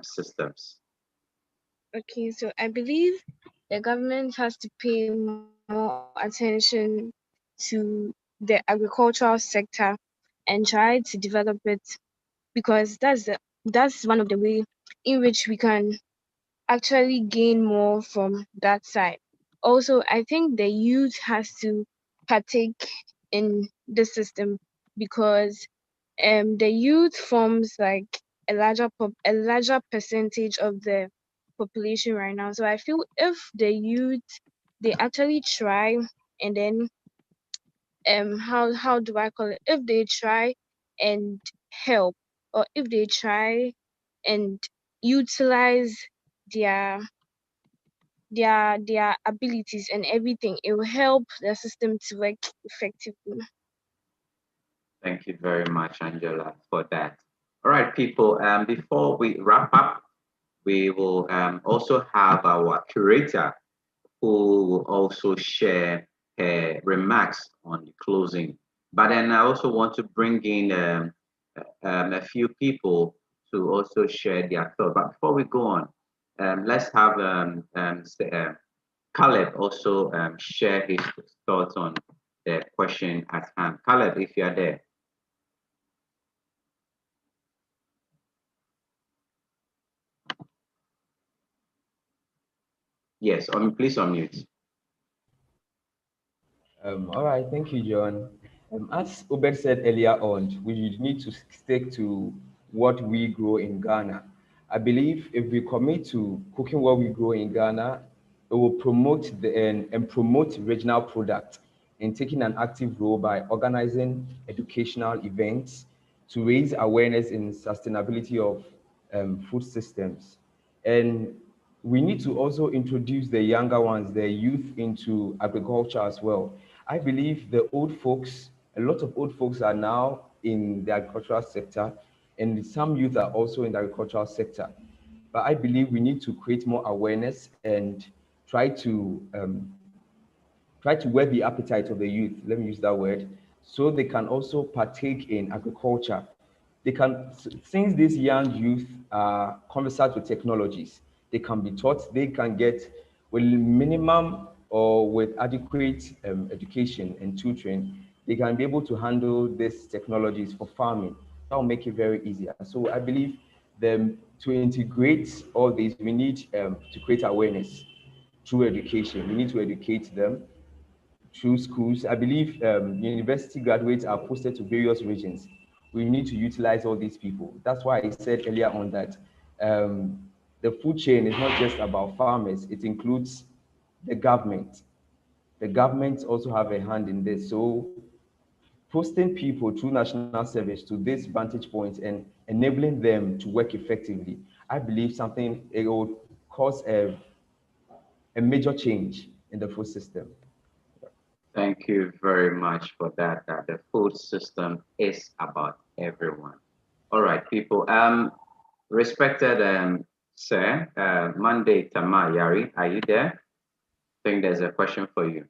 systems? Okay, so I believe the government has to pay more attention to the agricultural sector and try to develop it, because that's one of the way in which we can actually gain more from that side. Also, I think the youth has to partake in the system, because the youth forms like a larger percentage of the population right now. So I feel if the youth, they actually try, and then how do I call it? If they try and help, or if they try and utilize their their abilities and everything, it will help the system to work effectively. Thank you very much, Angela, for that. All right, people, before we wrap up, we will also have our curator who will also share her remarks on the closing. But then I also want to bring in a few people to also share their thoughts. But before we go on, let's have Caleb also share his thoughts on the question at hand. Caleb, if you are there. Yes, please unmute. All right, thank you, John. As Obed said earlier on, we need to stick to what we grow in Ghana. I believe if we commit to cooking what we grow in Ghana, it will promote and promote regional product and taking an active role by organizing educational events to raise awareness in sustainability of food systems. And we need to also introduce the younger ones, the youth, into agriculture as well. I believe the old folks, a lot of old folks are now in the agricultural sector, and some youth are also in the agricultural sector. But I believe we need to create more awareness and try to whet the appetite of the youth, let me use that word, so they can also partake in agriculture. They can, since these young youth are conversant with technologies, they can be taught, they can get with minimum or with adequate education and tutoring, they can be able to handle these technologies for farming. That will make it very easier. So I believe to integrate all these, we need to create awareness through education. We need to educate them through schools. I believe university graduates are posted to various regions. We need to utilize all these people. That's why I said earlier on that the food chain is not just about farmers, it includes the government. The governments also have a hand in this. So posting people through national service to this vantage point and enabling them to work effectively, I believe it will cause a major change in the food system. Thank you very much for that. The food system is about everyone. All right, people. Respected Sir, Monday Tama Yari, are you there? I think there's a question for you.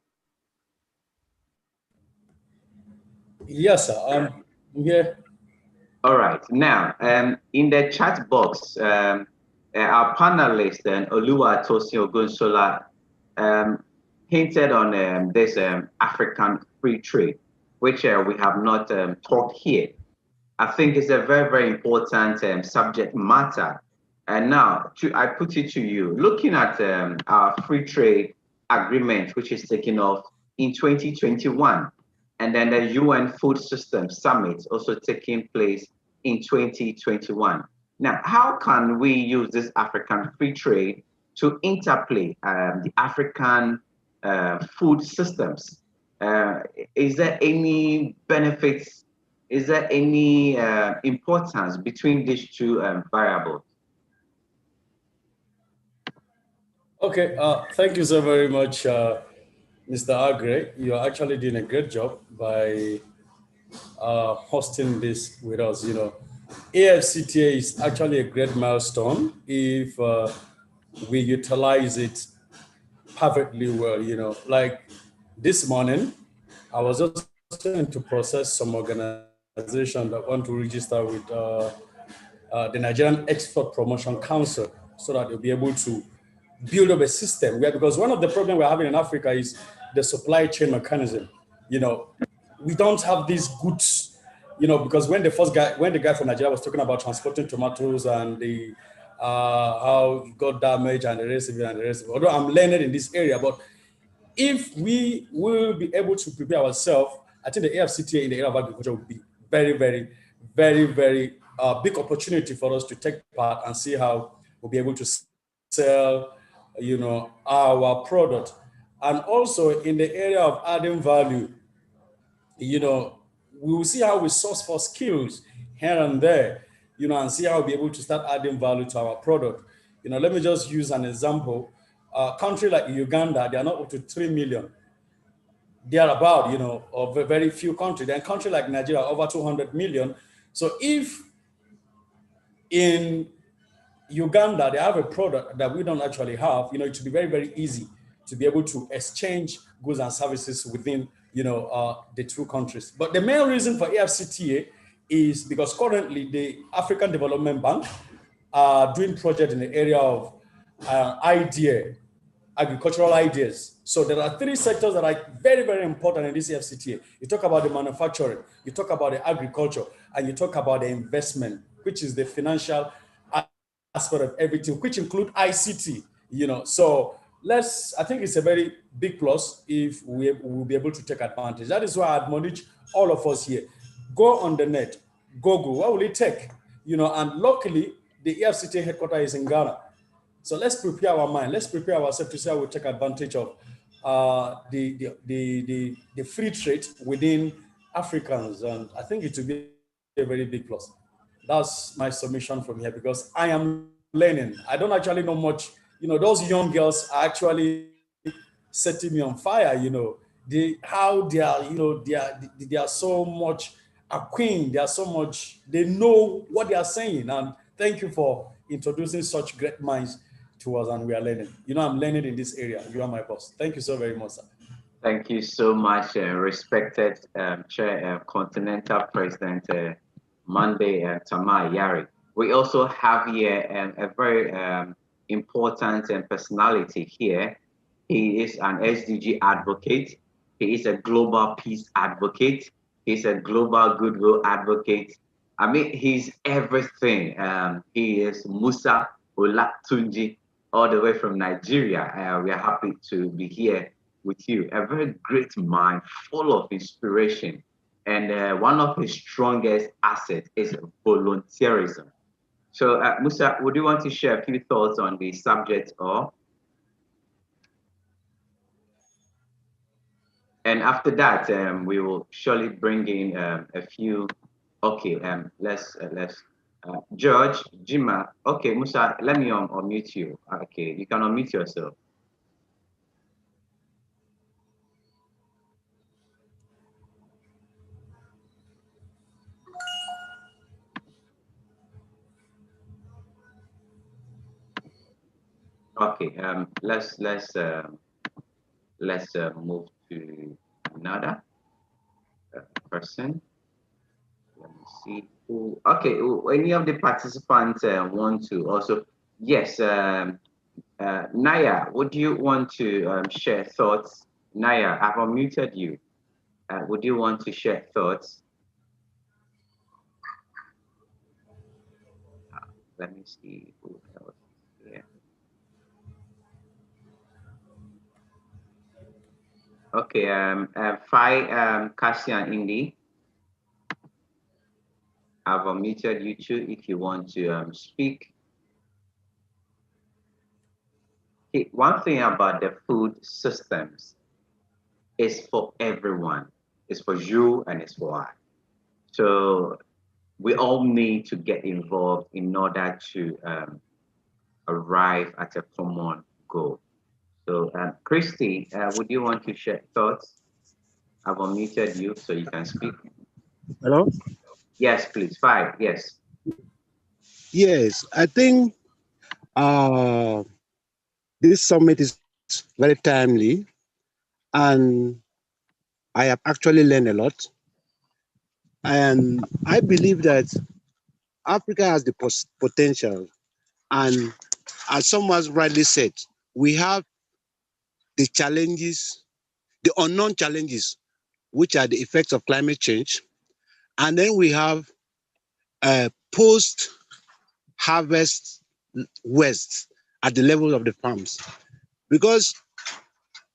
Yes, sir. I'm here. All right. Now, in the chat box, our panelist, Oluwa Tosin Ogunsola, hinted on this African free trade, which we have not talked here. I think it's a very, very important subject matter. And now, I put it to you, looking at our free trade agreement, which is taking off in 2021, and then the UN Food System Summit also taking place in 2021. Now, how can we use this African free trade to interplay the African food systems? Is there any benefits? Is there any importance between these two variables? Okay, thank you so very much, Mr. Agre. You're actually doing a great job by hosting this with us. You know, AFCTA is actually a great milestone if we utilize it perfectly well. You know, like this morning, I was just trying to process some organization that want to register with the Nigerian Export Promotion Council so that they'll be able to build up a system where, because one of the problems we're having in Africa is the supply chain mechanism. You know, we don't have these goods, you know, because when the guy from Nigeria was talking about transporting tomatoes and the how it got damaged and the rest of it, although I'm learning in this area, but if we will be able to prepare ourselves, I think the AFCTA in the area of agriculture will be very, very, very, very big opportunity for us to take part and see how we'll be able to sell, you know, our product. And also in the area of adding value, you know, we will see how we source for skills here and there, you know, and see how we'll be able to start adding value to our product. You know, let me just use an example. A country like Uganda, they are not up to 3 million. They are about, you know, of a very few countries. Then country like Nigeria, over 200 million. So if in Uganda, they have a product that we don't actually have, you know, it should be very, very easy to be able to exchange goods and services within, you know, the two countries. But the main reason for AFCTA is because currently the African Development Bank are doing projects in the area of agricultural ideas. So there are three sectors that are very, very important in this AFCTA. You talk about the manufacturing, you talk about the agriculture, and you talk about the investment, which is the financial aspect of everything, which include ICT, you know. So I think it's a very big plus if we will be able to take advantage. That is why I admonish all of us here. Go on the net, Google, what will it take? You know, and luckily the AFCTA headquarters is in Ghana. So let's prepare our mind. Let's prepare ourselves to see how we take advantage of the free trade within Africans. And I think it will be a very big plus. That's my submission from here because I am learning. I don't actually know much. You know, those young girls are actually setting me on fire. You know, they are so much a queen. They are so much. They know what they are saying. And thank you for introducing such great minds to us, and we are learning. You know, I'm learning in this area. You are my boss. Thank you so very much, sir. Thank you so much, respected Chair, Continental President Monday Tamar Yari. We also have here a very important personality here. He is an SDG advocate. He is a global peace advocate. He's a global goodwill advocate. I mean, he's everything. He is Musa Olatunji, all the way from Nigeria. We are happy to be here with you. A very great mind, full of inspiration. And one of his strongest assets is volunteerism. So, Musa, would you want to share a few thoughts on the subject or? And after that, we will surely bring in a few. Okay, let's George, Jima. Okay, Musa, let me unmute you. Okay, you can unmute yourself. Okay, let's move to another person. Let me see. Okay, any of the participants want to also? Yes, Naya, would you want to share thoughts? Naya, I've unmuted you. Would you want to share thoughts? Let me see who else is here. Okay, Fai, Cassian, Indy, I've unmuted you too if you want to speak. Okay, one thing about the food systems is for everyone. It's for you and it's for I. So we all need to get involved in order to arrive at a common goal. So, Christy, would you want to share thoughts? I've unmuted you so you can speak. Hello? Yes, please. Five. Yes. Yes, I think this summit is very timely, and I have actually learned a lot. And I believe that Africa has the potential. And as someone rightly said, we have the challenges, the unknown challenges, which are the effects of climate change. And then we have post-harvest waste at the level of the farms. Because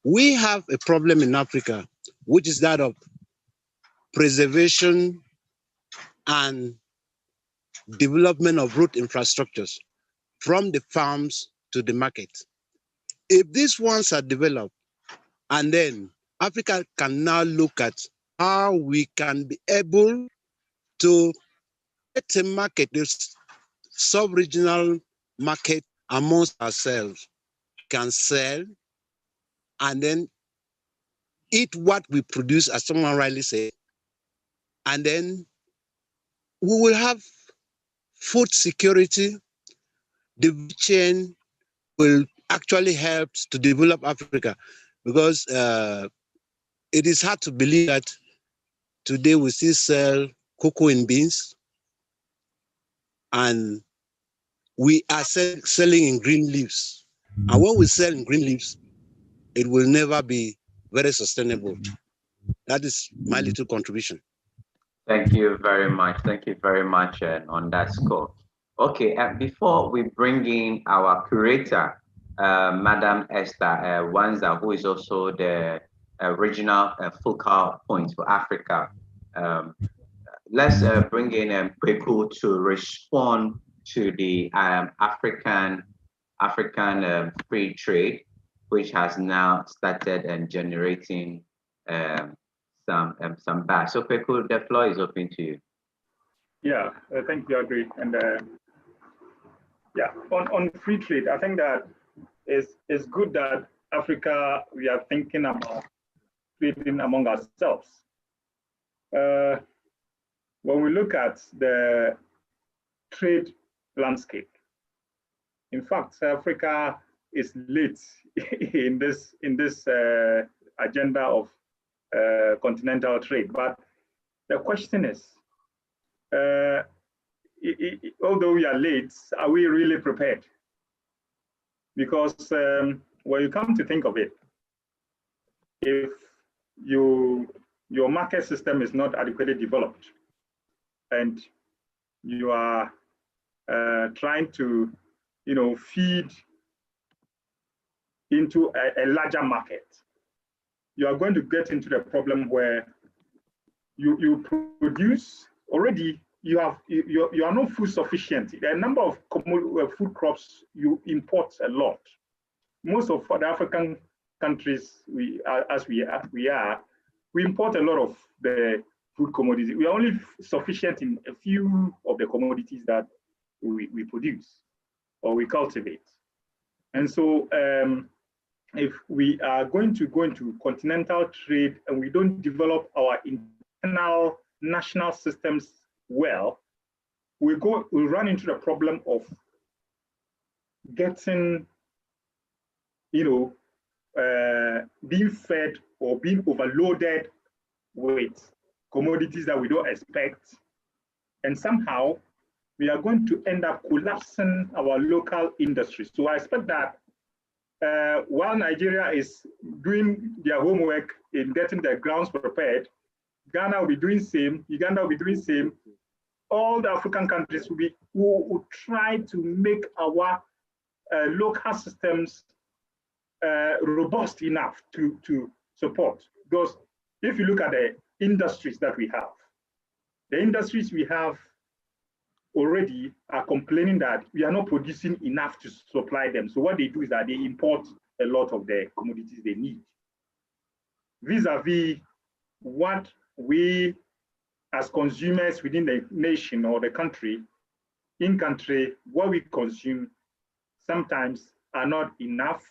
we have a problem in Africa, which is that of preservation and development of root infrastructures from the farms to the market. If these ones are developed, and then Africa can now look at how we can be able to get a market, this sub-regional market amongst ourselves, can sell and then eat what we produce, as someone rightly said, and then we will have food security. The chain will actually help to develop Africa, because it is hard to believe that today we still sell cocoa and beans, and we are selling in green leaves. And when we sell in green leaves, it will never be very sustainable. That is my little contribution. Thank you very much. Thank you very much on that score. Okay, before we bring in our curator, Madam Esther Wanza, who is also the regional focal point for Africa, let's bring in Kweku to respond to the African free trade, which has now started and generating some bad. So Kweku, the floor is open to you. Yeah, thank you, Agri. And yeah, on free trade, I think that it's good that Africa, we are thinking about trading among ourselves. When we look at the trade landscape, in fact, Africa is late in this agenda of continental trade. But the question is, although we are late, are we really prepared? Because when you come to think of it, if your market system is not adequately developed and you are trying to feed into a larger market, you are going to get into the problem where you produce already, you are not food sufficient. The number of food crops you import a lot. Most of the African countries, we import a lot of the food commodities. We are only sufficient in a few of the commodities that we produce or we cultivate. And so if we are going to go into continental trade and we don't develop our internal national systems well, we run into the problem of getting, being fed or being overloaded with commodities that we don't expect, And somehow we are going to end up collapsing our local industry. So I expect that while Nigeria is doing their homework in getting their grounds prepared, Ghana will be doing same, Uganda will be doing same. All the African countries will try to make our local systems robust enough to support. Because if you look at the industries that we have, the industries we have already are complaining that we are not producing enough to supply them. So what they do is that they import a lot of the commodities they need. Vis-a-vis what we as consumers within the nation or the country, in country, what we consume sometimes are not enough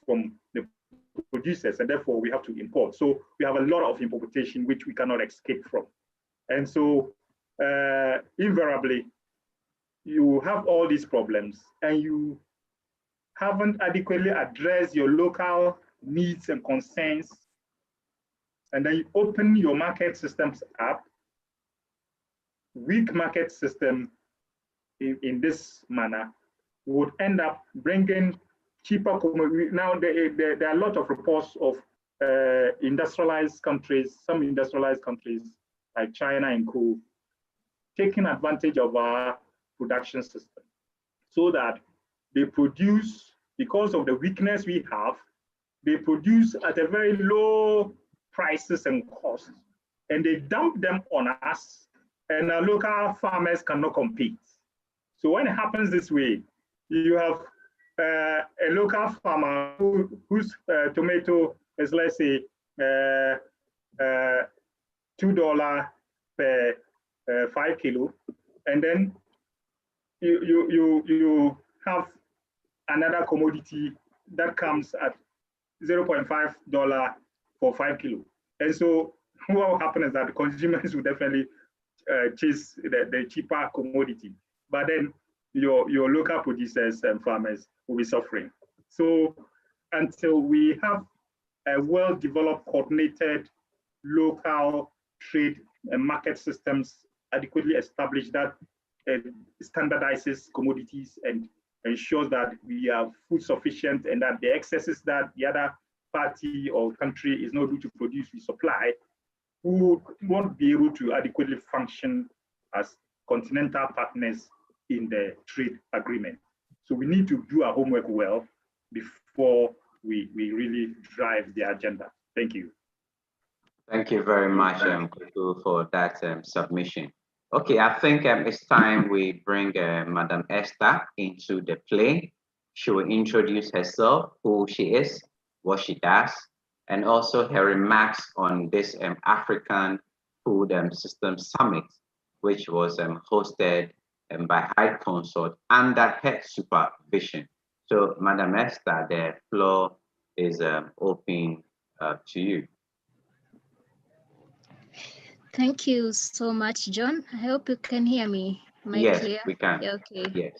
from the producers, and therefore we have to import. So we have a lot of importation which we cannot escape from. And so invariably, you have all these problems and you haven't adequately addressed your local needs and concerns, and then you open your market systems up. Weak market system in this manner would end up bringing cheaper commodities. Now there are a lot of reports of industrialized countries, some industrialized countries like China and co, taking advantage of our production system so that they produce, because of the weakness we have, they produce at a very low prices and costs, and they dump them on us, and our local farmers cannot compete. So when it happens this way, you have a local farmer whose tomato is, let's say, $2 per 5 kilo, and then you have another commodity that comes at $0.5 for 5 kilo. And so what will happen is that the consumers will definitely chase the cheaper commodity, but then your local producers and farmers will be suffering. So until we have a well-developed, coordinated local trade and market systems adequately established that standardizes commodities and ensures that we are food sufficient, and that the excesses that the other party or country is not able to produce, we supply, we won't be able to adequately function as continental partners in the trade agreement. So we need to do our homework well before we really drive the agenda. Thank you. Thank you very much, Kuku, for that submission. Okay, I think it's time we bring Madam Esther into the play. She will introduce herself, who she is, what she does, and also her remarks on this African Food System Summit, which was hosted by High Consort under her supervision. So, Madam Esther, the floor is open to you. Thank you so much, John. I hope you can hear me. Am I Yes, clear? we can. Yeah, okay. Yes.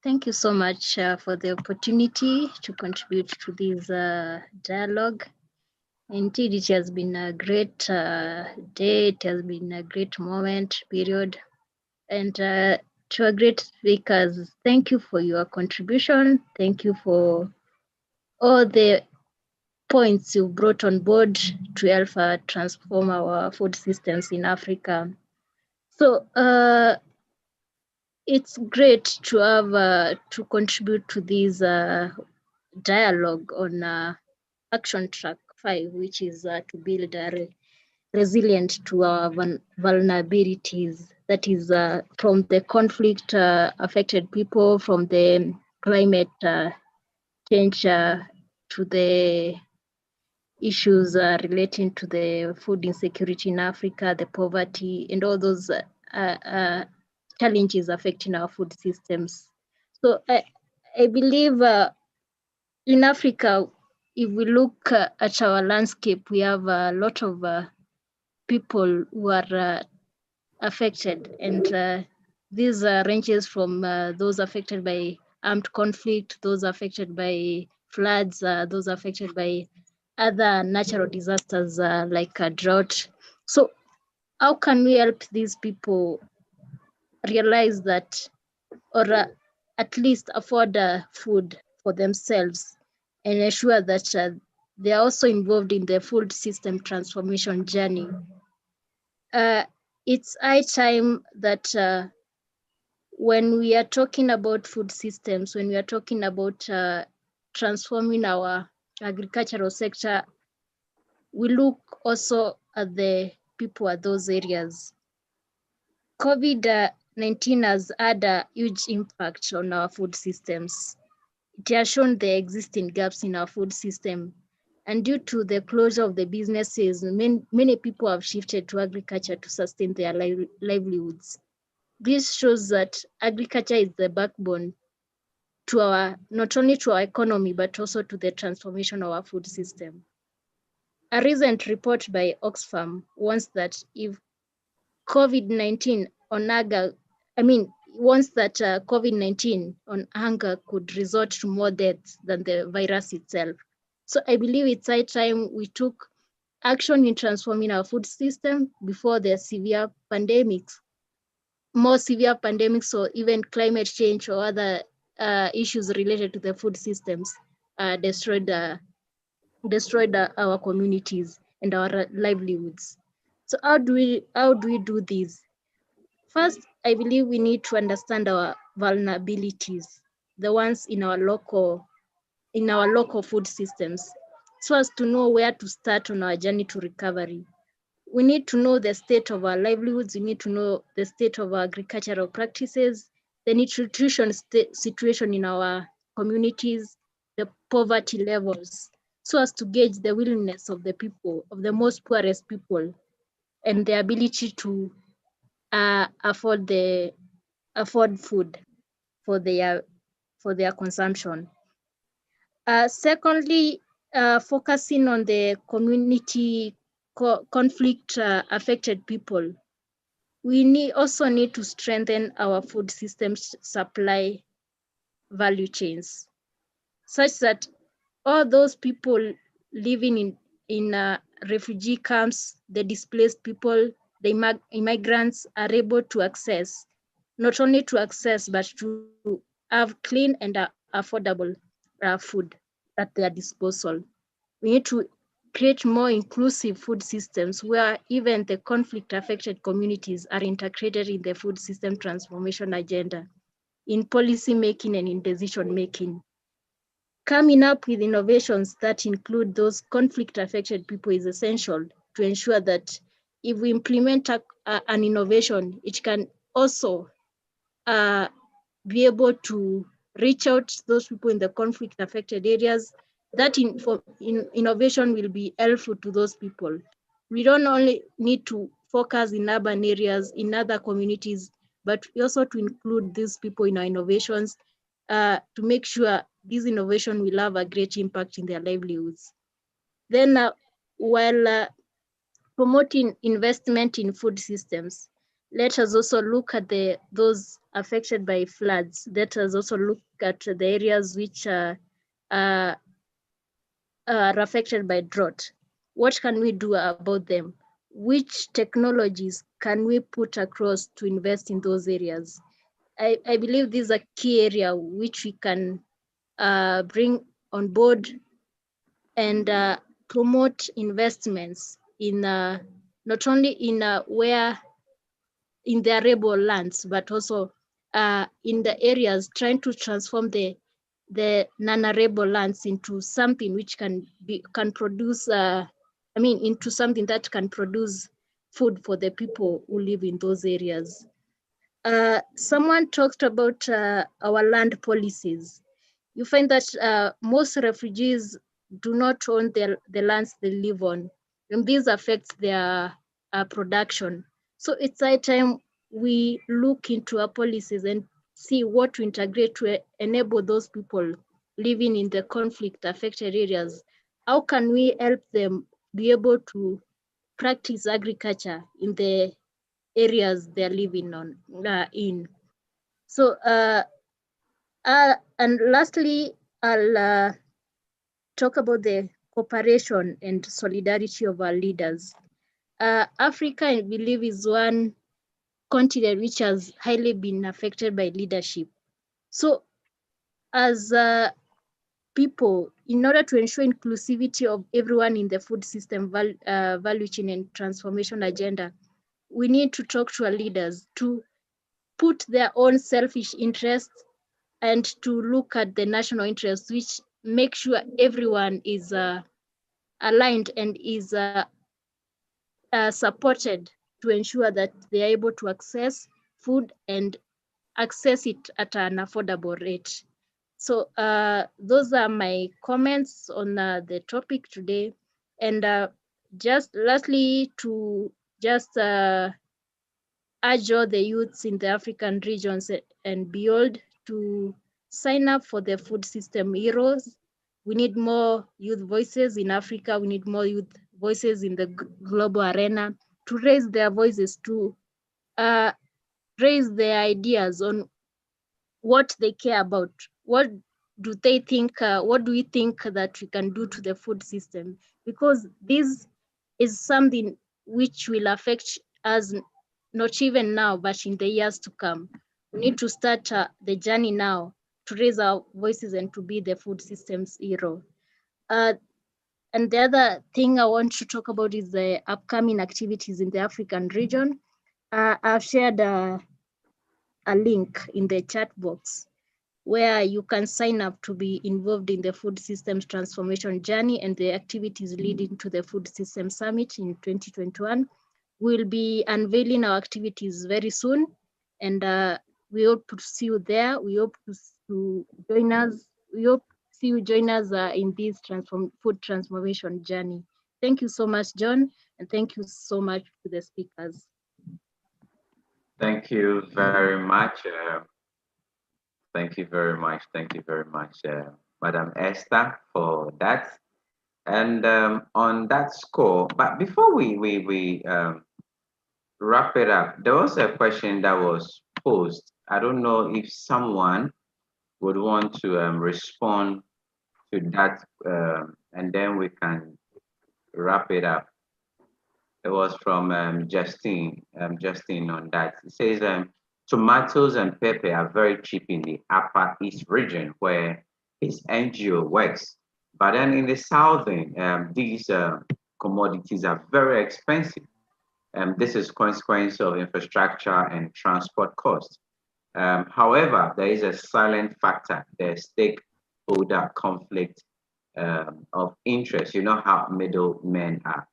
Thank you so much for the opportunity to contribute to this dialogue. Indeed, it has been a great day. It has been a great moment, period. And to our great speakers, thank you for your contribution. Thank you for all the points you brought on board to help transform our food systems in Africa. So it's great to have to contribute to this dialogue on Action Track 5, which is to build a resilient to our vulnerabilities. That is from the conflict affected people, from the climate change to the issues relating to the food insecurity in Africa, the poverty, and all those challenges affecting our food systems. So I believe in Africa, if we look at our landscape, we have a lot of people who are affected, and this ranges from those affected by armed conflict, those affected by floods, those affected by other natural disasters like a drought. So how can we help these people realize that, or at least afford food for themselves, and ensure that they are also involved in the food system transformation journey. It's high time that when we are talking about food systems, when we are talking about transforming our agricultural sector, we look also at the people at those areas. COVID-19 has had a huge impact on our food systems. It has shown the existing gaps in our food system. And due to the closure of the businesses, many people have shifted to agriculture to sustain their livelihoods. This shows that agriculture is the backbone to our, not only to our economy, but also to the transformation of our food system. A recent report by Oxfam warns that if COVID-19 on hunger, warns that COVID-19 on hunger could result to more deaths than the virus itself. So I believe it's high time we took action in transforming our food system before the severe pandemics, more severe pandemics, or even climate change or other issues related to the food systems destroyed our communities and our livelihoods. So how do we do this? First, I believe we need to understand our vulnerabilities, the ones in our local food systems, so as to know where to start on our journey to recovery. We need to know the state of our livelihoods. We need to know the state of our agricultural practices, the nutrition situation in our communities, the poverty levels, so as to gauge the willingness of the people, of the most poorest people, and the ability to afford food for their consumption. Secondly, focusing on the community conflict affected people. We also need to strengthen our food systems supply value chains, such that all those people living in refugee camps, the displaced people, the immigrants are able to access, not only to access, but to have clean and affordable food at their disposal. We need to create more inclusive food systems where even the conflict affected communities are integrated in the food system transformation agenda, in policy making and in decision making. Coming up with innovations that include those conflict affected people is essential to ensure that if we implement an innovation, it can also be able to reach out to those people in the conflict affected areas. That innovation will be helpful to those people. We don't only need to focus in urban areas, in other communities, but also to include these people in our innovations to make sure this innovation will have a great impact in their livelihoods. Then while promoting investment in food systems, let us also look at those affected by floods. Let us also look at the areas which are affected by drought. What can we do about them? Which technologies can we put across to invest in those areas? I believe this is a key area which we can bring on board and promote investments in not only in where in the arable lands, but also in the areas trying to transform the non-arable lands into something which can produce into something that can produce food for the people who live in those areas. Someone talked about our land policies. You find that most refugees do not own the lands they live on, and this affects their production. So it's high time we look into our policies and see what to integrate to enable those people living in the conflict affected areas. How can we help them be able to practice agriculture in the areas they're living in? So, and lastly, I'll talk about the cooperation and solidarity of our leaders. Africa, I believe, is one continent which has highly been affected by leadership. So as people, in order to ensure inclusivity of everyone in the food system value chain and transformation agenda, we need to talk to our leaders to put their own selfish interests and to look at the national interests, which make sure everyone is aligned and is supported to ensure that they are able to access food and access it at an affordable rate. So those are my comments on the topic today. And just lastly, to just urge all the youths in the African regions and beyond to sign up for the food system heroes. We need more youth voices in Africa. We need more youth voices in the global arena to raise their voices, to raise their ideas on what they care about. What do they think? What do we think that we can do to the food system? Because this is something which will affect us, not even now, but in the years to come. We need to start the journey now to raise our voices and to be the food system's hero. And the other thing I want to talk about is the upcoming activities in the African region. I've shared a link in the chat box where you can sign up to be involved in the food systems transformation journey and the activities leading to the Food System Summit in 2021. We'll be unveiling our activities very soon, and we hope to see you there. We hope to join us. We hope to see you join us in this food transformation journey. Thank you so much, John, and thank you so much to the speakers. Thank you very much. Thank you very much. Thank you very much, Madam Esther, for that. And on that score, but before we wrap it up, there was a question that was posed. I don't know if someone would want to respond to that, and then we can wrap it up. It was from Justine on that. It says, tomatoes and pepper are very cheap in the Upper East region where his NGO works. But then in the southern, these commodities are very expensive. This is consequence of infrastructure and transport costs. However, there is a silent factor, the stakeholder conflict of interest. You know how middlemen are.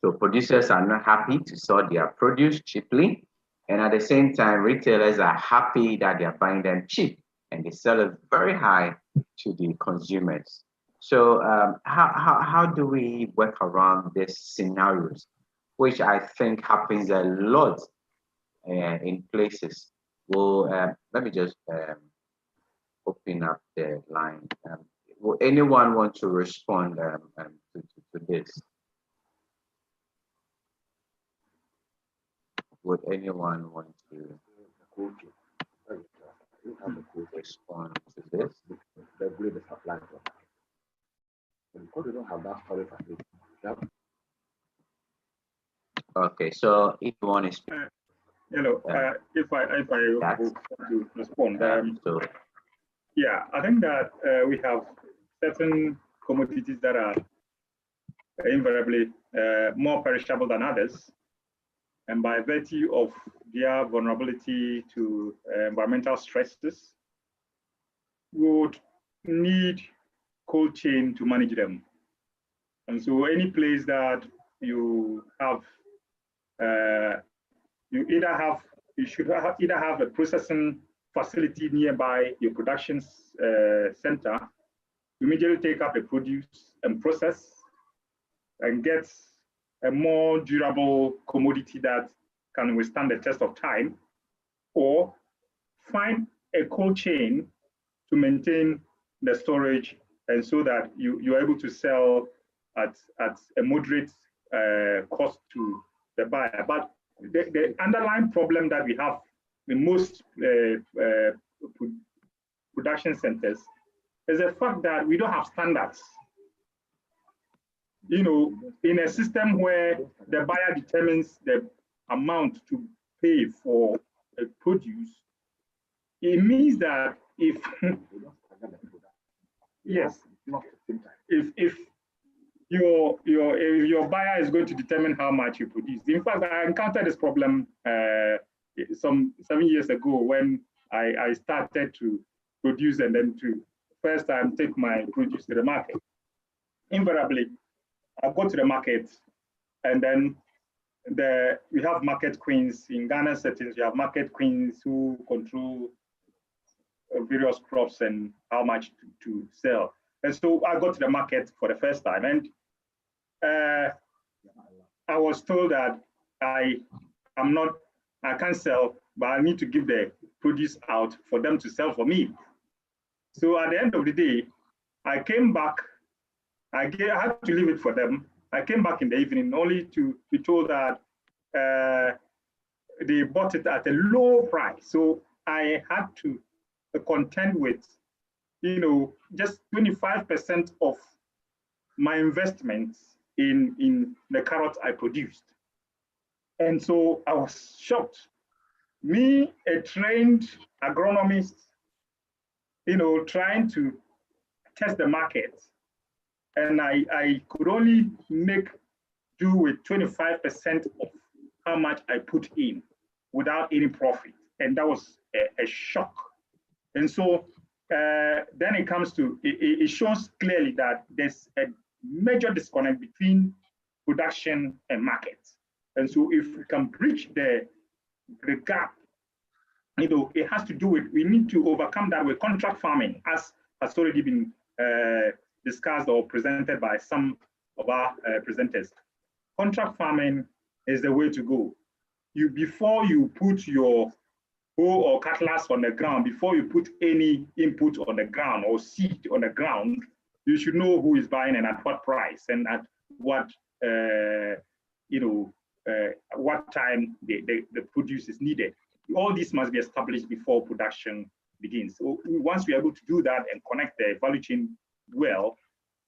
So producers are not happy to sell their produce cheaply. And at the same time, retailers are happy that they're buying them cheap and they sell it very high to the consumers. So how do we work around these scenarios, which I think happens a lot in places? Well, let me just open up the line. Will anyone want to respond to this? Would anyone want to respond to this? Regulate the supply for that. Because we don't have that storage facility. Okay, so if you want to speak. Hello, if I want to respond, yeah, I think that we have certain commodities that are invariably more perishable than others. And by virtue of their vulnerability to environmental stresses, we would need cold chain to manage them. And so any place that you have, you should either have a processing facility nearby your production center, immediately take up the produce and process and get a more durable commodity that can withstand the test of time, or find a cold chain to maintain the storage and so that you're able to sell at a moderate cost to the buyer. But the underlying problem that we have in most production centers is the fact that we don't have standards. You know, in a system where the buyer determines the amount to pay for a produce, it means that if yes, if your buyer is going to determine how much you produce. In fact, I encountered this problem some 7 years ago when I started to produce and then to first time take my produce to the market. Invariably, I go to the market and then we have market queens in Ghana settings. You have market queens who control various crops and how much to sell. And so I got to the market for the first time, and I was told that I can't sell, but I need to give the produce out for them to sell for me. So at the end of the day, I came back. I had to leave it for them. I came back in the evening only to be told that they bought it at a low price. So I had to contend with, just 25% of my investments in the carrots I produced. And so I was shocked. Me, a trained agronomist, trying to test the market, and I could only make do with 25% of how much I put in without any profit. And that was a shock. And so then it comes to, it shows clearly that there's a major disconnect between production and market. And so if we can bridge the gap, it has to do with, we need to overcome that with contract farming, as has already been discussed or presented by some of our presenters. Contract farming is the way to go. Before you put your hoe or cutlass on the ground, before you put any input on the ground or seed on the ground, you should know who is buying and at what price and at what what time the produce is needed. All this must be established before production begins. So once we are able to do that and connect the value chain well,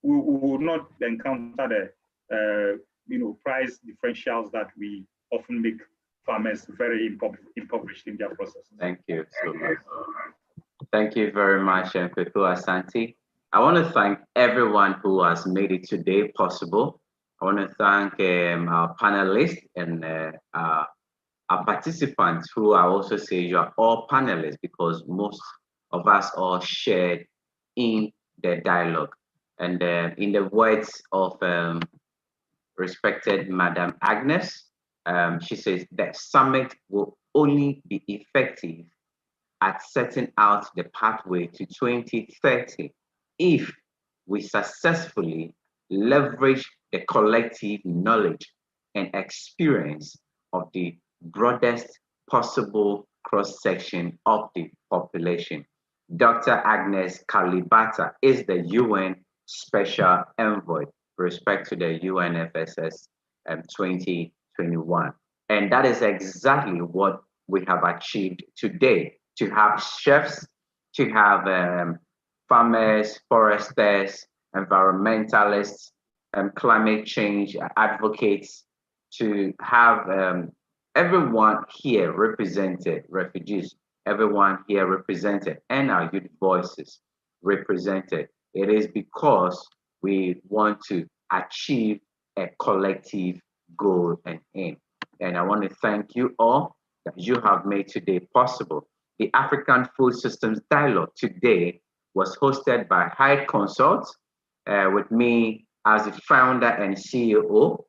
we will not encounter the price differentials that we often make farmers very impoverished in their process. Thank you so much. Thank you very much, Kweku Asante. I want to thank everyone who has made it today possible. I want to thank our panelists and our participants who I also say you are all panelists because most of us all shared in the dialogue. And in the words of respected Madam Agnes, she says that summit will only be effective at setting out the pathway to 2030 if we successfully leverage the collective knowledge and experience of the broadest possible cross-section of the population. Dr. Agnes Kalibata is the UN Special Envoy with respect to the UNFSS 2021. And that is exactly what we have achieved today, to have chefs, to have farmers, foresters, environmentalists, climate change advocates, to have everyone here represented, refugees, everyone here represented, and our youth voices represented. It is because we want to achieve a collective goal and aim. And I want to thank you all that you have made today possible. The African Food Systems Dialogue today was hosted by High Consult with me as the founder and CEO.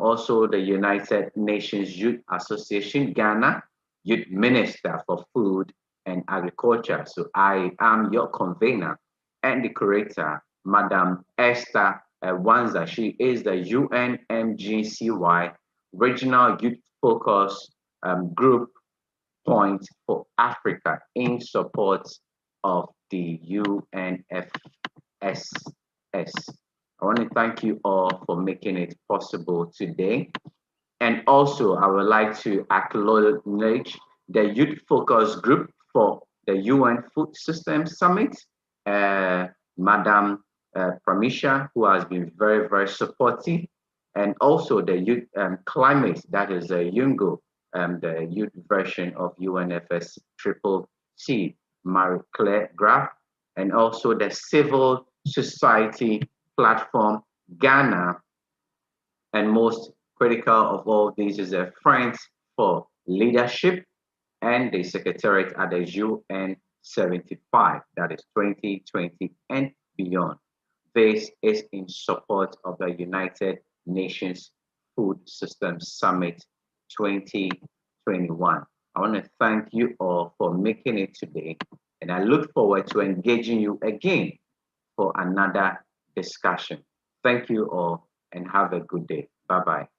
Also the United Nations Youth Association Ghana Youth Minister for Food and Agriculture. So I am your convener and the curator, Madam Esther Wanza. She is the UNMGCY Regional Youth Focus Group Point for Africa in support of the UNFSS. I want to thank you all for making it possible today. And also, I would like to acknowledge the Youth Focus Group for the UN Food Systems Summit, Madam Pramisha, who has been very, very supportive, and also the Youth Climate, that is Yungo the youth version of UNFS Triple T, Marie-Claire Graf, and also the civil society platform Ghana. And most critical of all these is a Friends for Leadership and the Secretariat at the UN 75, that is 2020 and beyond. This is in support of the United Nations Food Systems Summit 2021. I want to thank you all for making it today, and I look forward to engaging you again for another discussion. Thank you all and have a good day. Bye-bye.